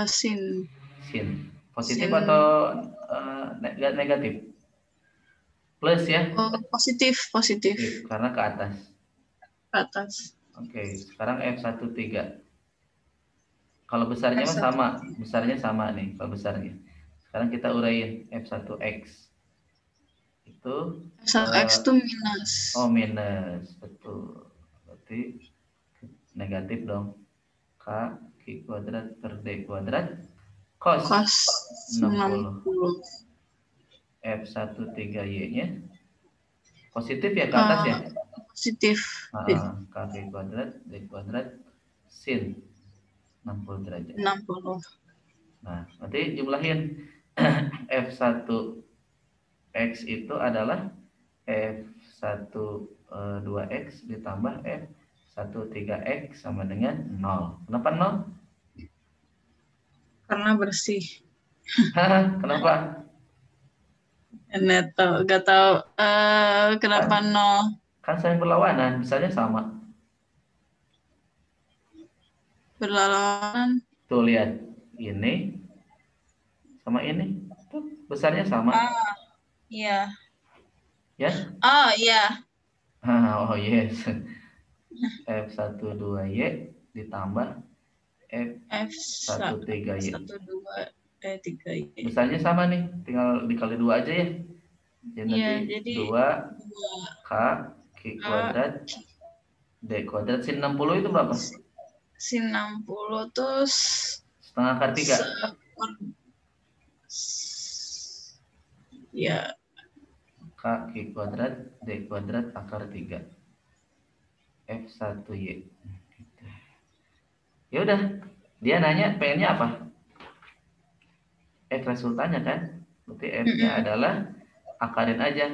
sin. Sin. Positif Sin. atau negatif? Plus ya? Oh, positif. Karena ke atas. Atas. Oke, sekarang F13. Kalau besarnya mah F1. sama, besarnya sama nih, kalau besarnya. Sekarang kita uraiin F1X. Itu F1X itu minus. minus, betul. Berarti negatif dong. K kuadrat per D kuadrat cos 60. F13Y-nya positif ya ke atas ya? Positif. K kuadrat D kuadrat sin 60 derajat. 60. Nah, nanti jumlahin F1X itu adalah F12X ditambah F13X sama dengan 0. Kenapa 0? Karena bersih. Kenapa? Neto, gak tahu kenapa 0. Kan saling berlawanan, misalnya sama. Berlawanan. Tuh lihat, ini sama ini. Tuh, besarnya sama. Iya. Ya? Iya. Oh yes. F12Y ditambah F13Y. Besarnya sama nih, tinggal dikali 2 aja ya. Jadi nanti 2 K kuadrat D kuadrat sin 60 itu berapa? Sin 60 terus setengah akar 3. Ya. K kuadrat D kuadrat akar 3. F1Y. Ya udah, dia nanya pengennya apa? F resultannya kan. Berarti F-nya adalah akarin aja.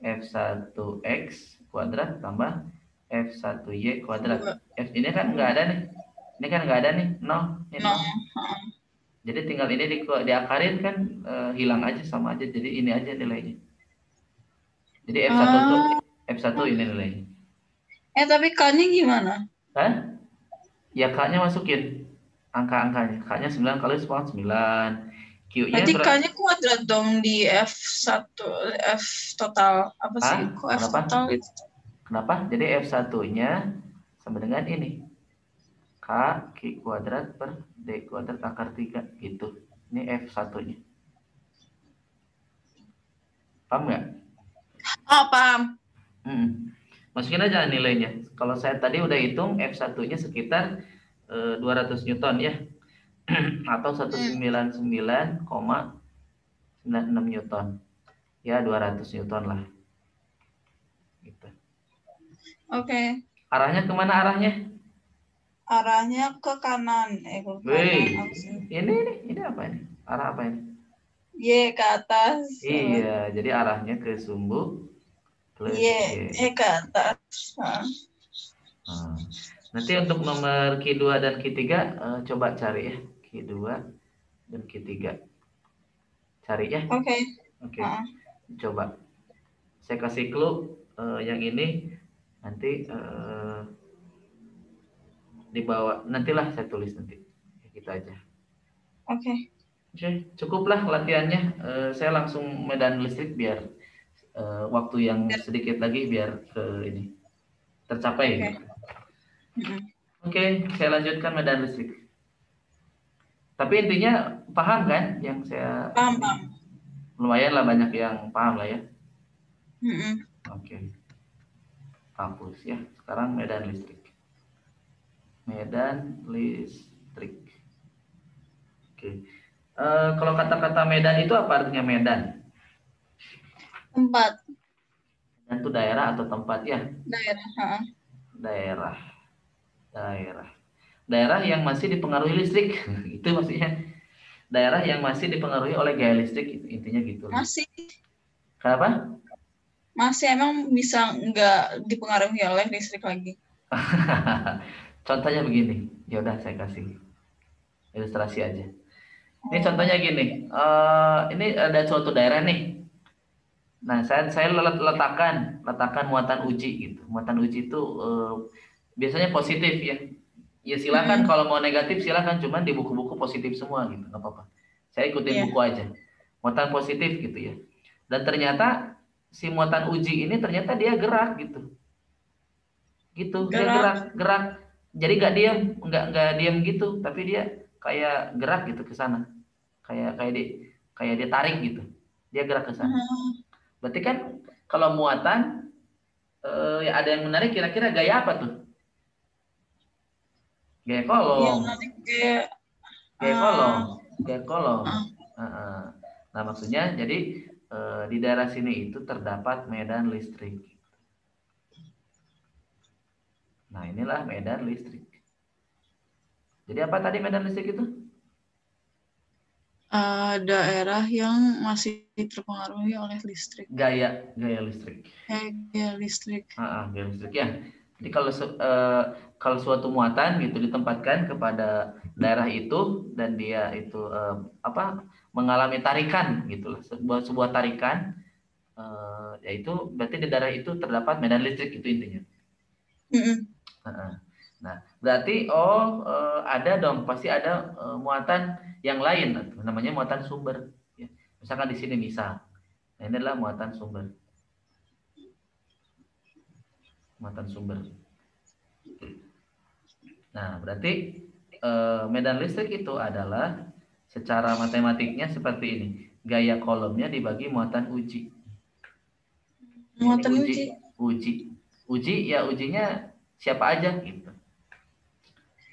F1X kuadrat tambah F1Y kuadrat. F ini kan nggak ada nih. Ini kan nggak ada nih. 0. Ini 0. Jadi tinggal ini diakarin kan hilang aja sama aja. Jadi ini aja nilainya. Jadi F1 tuh F1 ini nilainya. Tapi K-nya gimana? Hah? Ya K-nya masukin angka-angkanya. K-nya 9 kali 9. Q-nya Berarti K-nya kuadrat dong di F1, F total. Apa sih? Kok F Kenapa? total itu? Kenapa? Jadi F1-nya sama dengan ini. K Q kuadrat per D kuadrat akar 3. Gitu. Ini F1-nya. Paham nggak? Oh, paham. Masukin aja nilainya. Kalau saya tadi udah hitung F1-nya sekitar 200 Newton ya. Atau 199,96 Newton. Ya 200 Newton lah. Gitu. Oke. Arahnya kemana arahnya? Arahnya ke kanan. Ke kanan. Ini apa ini? Arah apa ini? Y ke atas. Iya, jadi arahnya ke sumbu plus Y. Ke atas. Nanti untuk nomor Q2 dan Q3 coba cari ya. Q2 dan Q3. Cari ya. Oke. Coba. Saya kasih clue yang ini nanti di bawah. Nantilah saya tulis nanti. Gitu aja. Oke, cukuplah latihannya. Saya langsung medan listrik biar waktu yang sedikit lagi biar ke ini tercapai. Oke, saya lanjutkan medan listrik. Tapi intinya paham kan yang saya? Paham. Lumayan lah banyak yang paham lah ya. Oke. Hapus ya. Sekarang medan listrik. Medan listrik. Oke. Kalau kata-kata medan itu apa artinya medan? Tempat. Medan itu daerah atau tempat ya? Daerah. Daerah yang masih dipengaruhi listrik. Itu maksudnya. Daerah yang masih dipengaruhi oleh gaya listrik, intinya gitu. Masih. Kenapa? Masih, emang bisa nggak dipengaruhi oleh listrik lagi? Contohnya begini. Ya udah saya kasih ilustrasi aja. Ini contohnya gini. Ini ada suatu daerah nih. Nah, saya letakkan muatan uji gitu. Muatan uji itu biasanya positif ya. Ya silakan kalau mau negatif silakan, cuman di buku-buku positif semua gitu, nggak apa-apa. Saya ikutin buku aja. Muatan positif gitu ya. Dan ternyata si muatan uji ini ternyata dia gerak gitu. Gitu, dia gerak. Jadi nggak diam gitu, tapi dia kayak gerak gitu ke sana. Kayak dia tarik gitu. Dia gerak ke sana. Berarti kan kalau muatan ya ada yang menarik, kira-kira gaya apa tuh? Gaya kolom. Gaya kolom. Nah, maksudnya jadi di daerah sini itu terdapat medan listrik. Nah, inilah medan listrik. Jadi apa tadi medan listrik itu? Daerah yang masih terpengaruhi oleh listrik. Gaya listrik. Gaya listrik. Gaya listrik ya. Jadi kalau suatu muatan gitu ditempatkan kepada daerah itu dan dia itu mengalami tarikan gitulah, sebuah tarikan, yaitu berarti di daerah itu terdapat medan listrik, itu intinya. Nah, berarti ada dong, pasti ada muatan yang lain, namanya muatan sumber. Ya. Misalkan di sini nah, ini adalah muatan sumber. Nah, berarti medan listrik itu adalah secara matematiknya seperti ini. Gaya kolomnya dibagi muatan uji. Muatan Uji ya ujinya siapa aja gitu.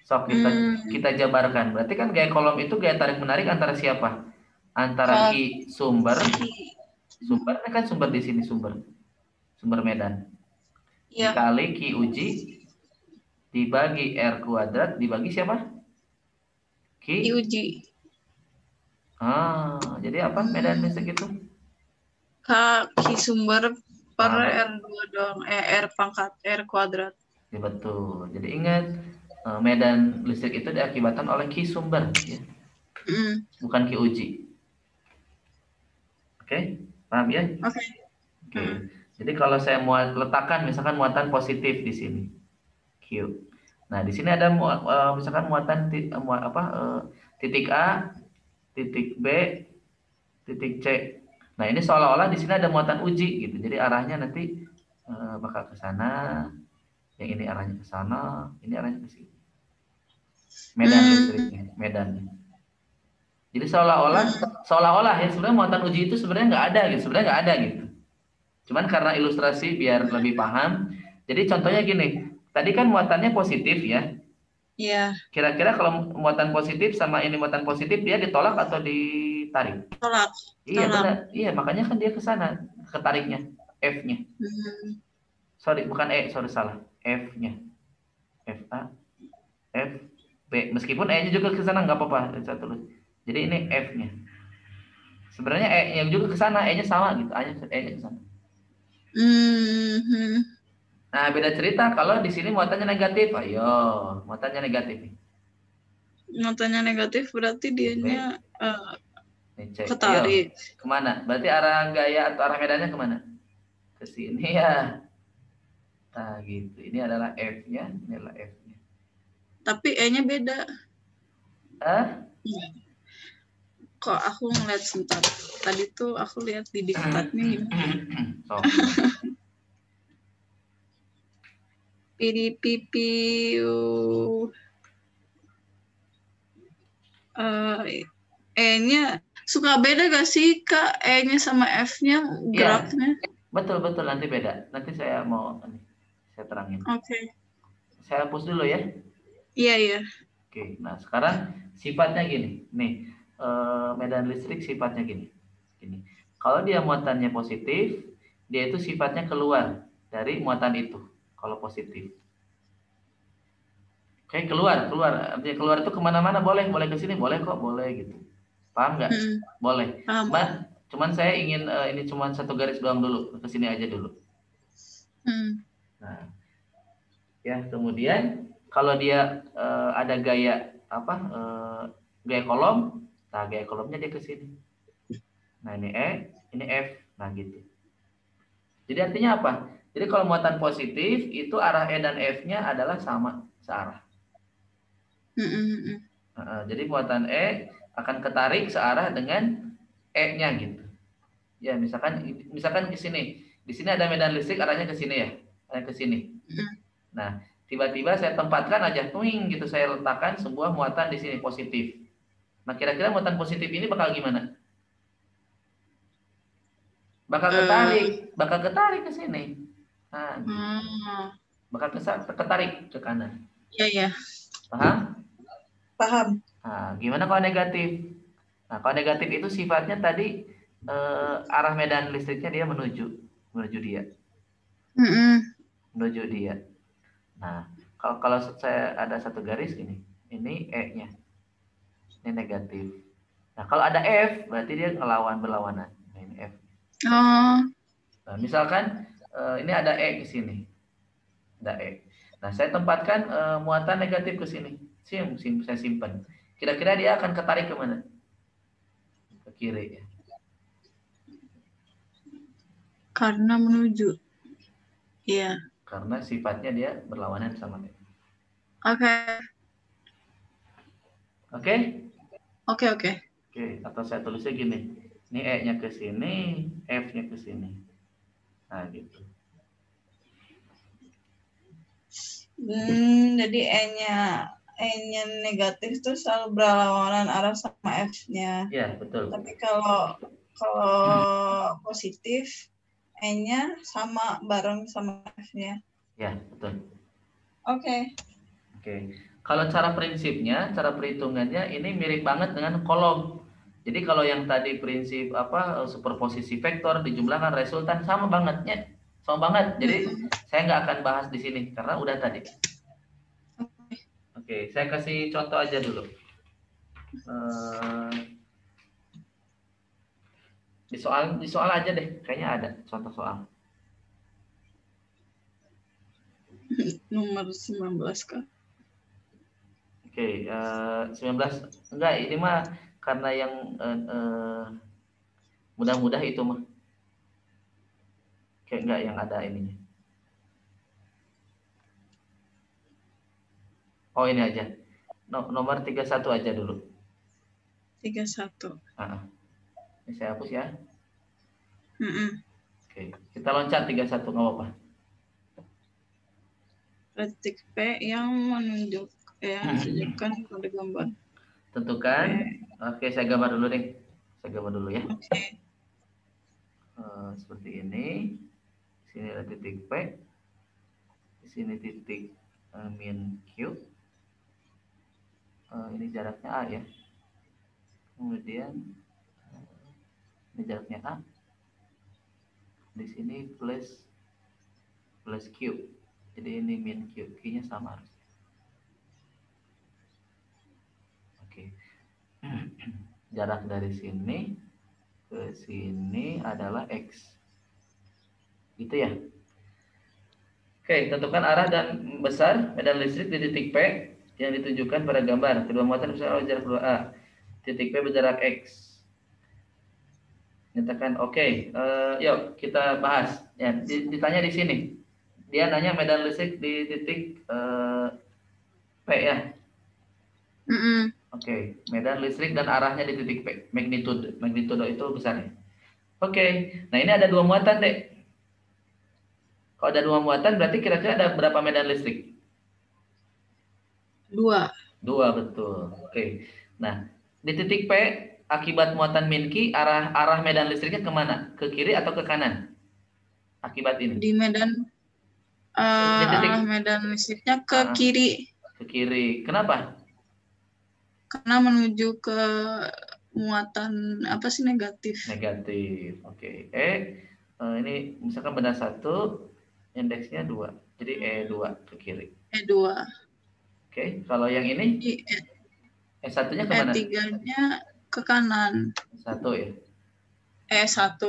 So kita jabarkan. Berarti kan gaya kolom itu gaya tarik menarik antara siapa? Antara Q sumber. Sumber kan sumber di sini sumber medan. Dikali Q uji dibagi R kuadrat dibagi siapa? Q uji. Jadi apa medan listrik itu? K sumber per Ah, R2 dong. R pangkat R kuadrat. ya betul. Jadi ingat, medan listrik itu diakibatkan oleh Ki sumber, ya, bukan Ki uji. Oke, paham ya? Oke. Oke. Jadi kalau saya mau letakkan misalkan muatan positif di sini, Q. Nah, di sini ada misalkan muatan titik A, titik B, titik C. Nah, ini seolah-olah di sini ada muatan uji gitu. Jadi arahnya nanti bakal ke sana, yang ini arahnya ke sana, ini arahnya ke sini. Medan listriknya, medannya. Jadi seolah-olah ya sebenarnya muatan uji itu sebenarnya nggak ada gitu, sebenarnya nggak ada gitu. Cuman karena ilustrasi biar lebih paham. Jadi contohnya gini, tadi kan muatannya positif ya. Iya. Kira-kira kalau muatan positif sama ini muatan positif dia ditolak atau ditarik? Tolak. Iya Tolak. benar. Iya makanya kan dia ke sana, ketariknya, F-nya. Sorry, bukan E, sorry salah. F-nya. F A, F B. Meskipun E-nya juga ke sana nggak apa-apa, saya tulis. Jadi ini F-nya. Sebenarnya E-nya juga ke sana, E-nya sama gitu, E-nya ke sana. Nah, beda cerita kalau di sini muatannya negatif. Ayo, muatannya negatif. Muatannya negatif berarti dianya B, ini C. Ayo, ketarik. kemana? Berarti arah gaya atau arah medannya kemana? Ke sini ya. Nah, gitu. Ini adalah F-nya, ini adalah F-nya. Tapi E-nya beda. Ah, Kok aku ngeliat sebentar. Tadi tuh aku lihat di diktatnya gimana. so, Pipipiu. E-nya suka beda gak sih Kak? E-nya sama F-nya iya, geraknya? betul betul nanti beda. Nanti saya mau saya terangin. Oke. Saya hapus dulu ya. Iya, iya. Oke, nah sekarang sifatnya gini. Nih, medan listrik sifatnya gini. Gini. Kalau dia muatannya positif, dia itu sifatnya keluar dari muatan itu. Kalau positif. Oke, keluar, keluar. Artinya keluar itu kemana-mana boleh, boleh ke sini, boleh kok, boleh gitu. Paham nggak? Boleh. Paham. Cuman saya ingin ini cuman satu garis doang dulu, ke sini aja dulu. Nah, ya kemudian kalau dia ada gaya apa? Gaya kolom, nah gaya kolomnya dia ke sini. Nah ini E, ini F, nah gitu. Jadi artinya apa? Jadi kalau muatan positif itu arah E dan F-nya adalah sama searah. Jadi muatan E akan ketarik searah dengan E-nya gitu. Ya, misalkan ke sini. Di sini ada medan listrik arahnya ke sini ya. Ke sini. Nah, tiba-tiba saya tempatkan aja twing gitu, saya letakkan sebuah muatan di sini positif. Nah, kira-kira muatan positif ini bakal gimana? Bakal ketarik ke sini. Nah, gitu. Bakal ketarik ke kanan. Iya, iya. Paham? Paham. Nah, gimana kalau negatif? Nah, kalau negatif itu sifatnya tadi arah medan listriknya dia menuju dia, menuju dia. Nah, kalau saya ada satu garis ini E-nya, ini negatif. Nah, kalau ada F, berarti dia berlawanan. Nah, ini F. Nah, misalkan ini ada E di sini, ada E. Nah, saya tempatkan muatan negatif ke sini. Saya simpan. Kira-kira dia akan ketarik kemana? Ke kiri ya. Karena menuju. Iya. Karena sifatnya dia berlawanan sama E. Oke. Oke? Oke. Oke, atau saya tulisnya gini. Ini E-nya ke sini, F-nya ke sini. Nah, gitu. Jadi E-nya negatif tuh selalu berlawanan arah sama F-nya. Ya, betul. Tapi kalau positif, E-nya sama bareng sama F-nya. Ya, betul. Oke. Kalau cara prinsipnya, cara perhitungannya ini mirip banget dengan kolom. Jadi kalau yang tadi prinsip superposisi vektor dijumlahkan resultan sama bangetnya, sama banget. Jadi saya nggak akan bahas di sini karena udah tadi. Oke, saya kasih contoh aja dulu. Di soal aja deh, kayaknya ada contoh soal. Nomor 19 Kak. Oke, 19 enggak, ini mah karena yang mudah-mudah itu mah. Kayak enggak yang ada ininya. Oh, ini aja. Nomor 31 aja dulu. 31. Ini saya hapus ya. Oke, kita loncat 31 nggak apa-apa. Detik P yang menunjukkan pada gambar. Tentukan. Oke, saya gambar dulu deh. Saya gambar dulu ya. Oke. Seperti ini. Di sini ada titik P. Di sini titik min Q. Ini jaraknya A ya. Kemudian ini jaraknya A. Di sini plus Q. Jadi ini min Q. Q-nya sama harusnya. Oke. Jarak dari sini ke sini adalah X. Gitu ya. Oke, tentukan arah dan besar medan listrik di titik P yang ditunjukkan pada gambar. Kedua muatan besar oleh jarak 2A. Titik P berjarak X. Nyatakan oke. Yuk kita bahas. Ya, ditanya di sini. Dia nanya medan listrik di titik P ya. Oke, medan listrik dan arahnya di titik P. Magnitudo itu besarnya. Oke, nah ini ada dua muatan deh. Kalau ada dua muatan berarti kira-kira ada berapa medan listrik? Dua, betul. Oke. Nah, di titik P akibat muatan min Q arah medan listriknya kemana? Ke kiri atau ke kanan? Akibat ini. Di medan Di titik arah medan listriknya ke kiri. Ke kiri. Kenapa? Karena menuju ke muatan apa sih negatif. Negatif. Oke. Ini misalkan benda 1, indeksnya 2. Jadi E2 ke kiri. E2. Oke, kalau yang ini E1-nya kemana? E3-nya ke kanan. 1 ya. E1.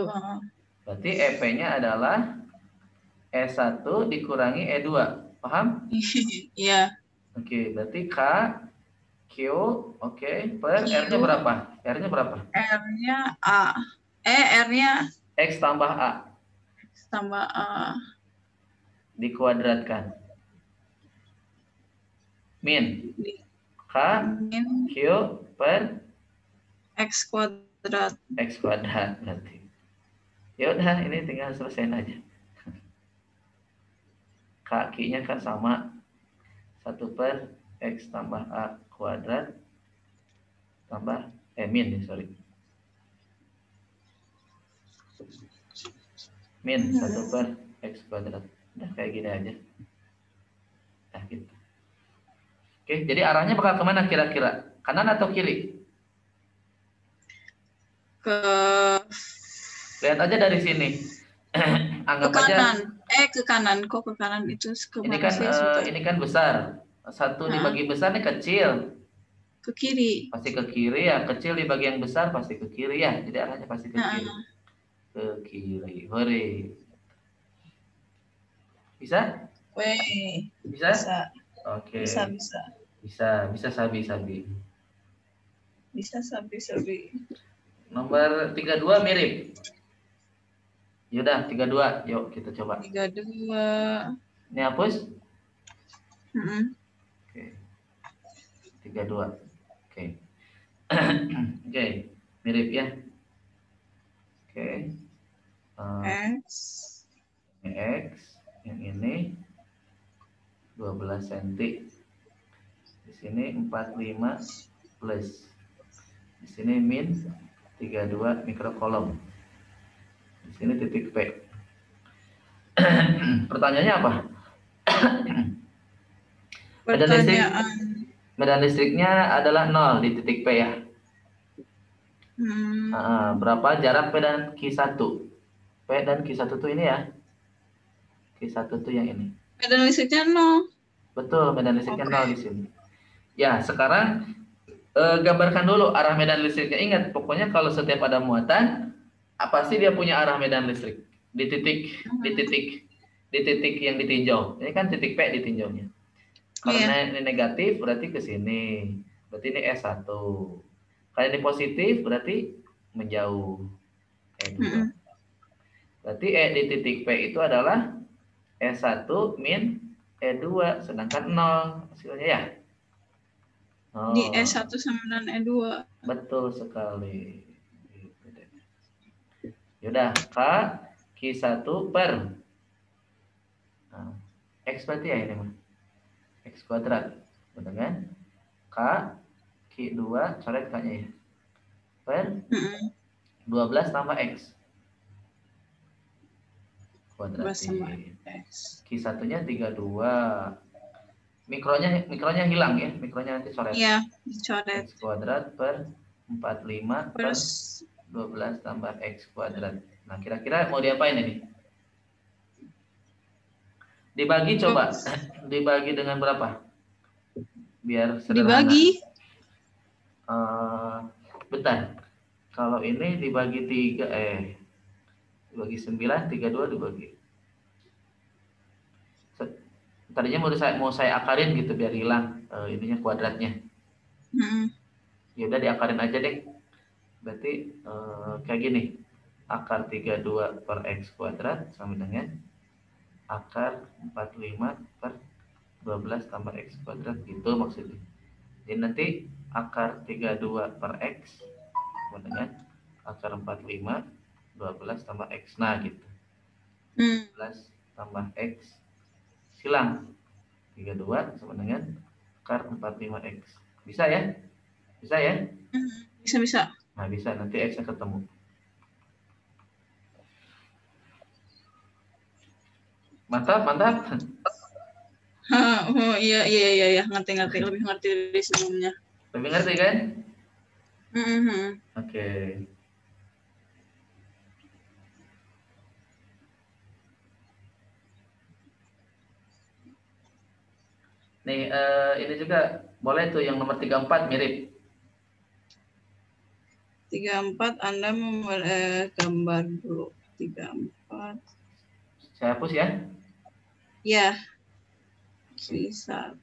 Berarti EP-nya adalah E1 dikurangi E2. Paham? Iya. Oke, berarti K Q per R-nya berapa? R-nya berapa? R-nya A. R-nya X tambah A. X tambah A. Dikuadratkan. Min. K Q per X kuadrat. X kuadrat berarti. Ya udah, ini tinggal selesaiin aja. Kakinya kan sama. 1 per X tambah A kuadrat tambah min, sorry. Min 1 per X kuadrat. Udah kayak gini aja. Nah gitu. Oke, jadi arahnya bakal kemana kira-kira? Kanan atau kiri? Lihat aja dari sini. Anggap ke kanan. aja. Ke kanan. Kok ke kanan itu Ini kan besar. 1 dibagi besar ini kecil. Ke kiri. Pasti ke kiri ya. Kecil dibagi yang besar pasti ke kiri ya. Jadi arahnya pasti ke kiri. Ke kiri. Hore. Bisa? Bisa? Oke. Bisa sabi-sabi. Bisa sabi-sabi. Nomor 32 mirip. Yaudah, 32. Yuk kita coba. 32. Ini hapus? Oke. 32. Oke. Oke, mirip ya. Oke. X yang ini 12 cm. Di sini 45 plus. Di sini min 32 mikrokolom. Di sini titik P. Pertanyaannya apa? Medan listriknya adalah 0 di titik P ya. Berapa jarak P dan Q1? P dan Q1 tuh ini ya. Q1 tuh yang ini. Medan listriknya 0. Betul, medan listriknya 0 di sini. Ya, sekarang gambarkan dulu arah medan listriknya. Ingat, pokoknya kalau setiap ada muatan, apa sih dia punya arah medan listrik di titik yang ditinjau. Ini kan titik P ditinjaunya. Iya. Karena ini negatif berarti ke sini. Berarti ini S1. Kalau ini positif berarti menjauh E2. Berarti E di titik P itu adalah E1 min E2 sedangkan 0 hasilnya ya. Di Oh, E1 sama dan E2. betul sekali. Yaudah, K Q1 per nah, X berarti ya ini mah. X kuadrat. Betul kan? K Q2 coret K-nya ya. Per 12 tambah X. Kuadratin. Q1-nya 32. Mikronya hilang ya. Mikronya nanti coret. Iya, dicoret. X kuadrat per 45 per Terus 12 tambah X kuadrat. Nah, kira-kira mau diapain ini? Dibagi coba. Dibagi dengan berapa? Biar sederhana. dibagi. Bentar. Kalau ini dibagi 3, dibagi 9, 32 dibagi. Tadinya mau saya akarin gitu biar hilang ininya kuadratnya. Ya udah diakarin aja deh. Berarti kayak gini. Akar 32 per X kuadrat sama dengan akar 45 per 12 tambah X kuadrat gitu maksudnya. Jadi nanti akar 32 per X sama dengan akar 45 12 tambah X. Nah gitu. 12 tambah X silang 32 sama dengan akar 45X. Bisa ya? Bisa ya? Bisa. Nah bisa, nanti X-nya ketemu. Mantap. Oh iya, ngerti lebih ngerti dari sebelumnya. Lebih ngerti kan? Oke. Nih ini juga boleh tuh yang nomor 34 mirip. 34 Anda membuat gambar dulu. 34. Saya hapus ya. Ya. Q1.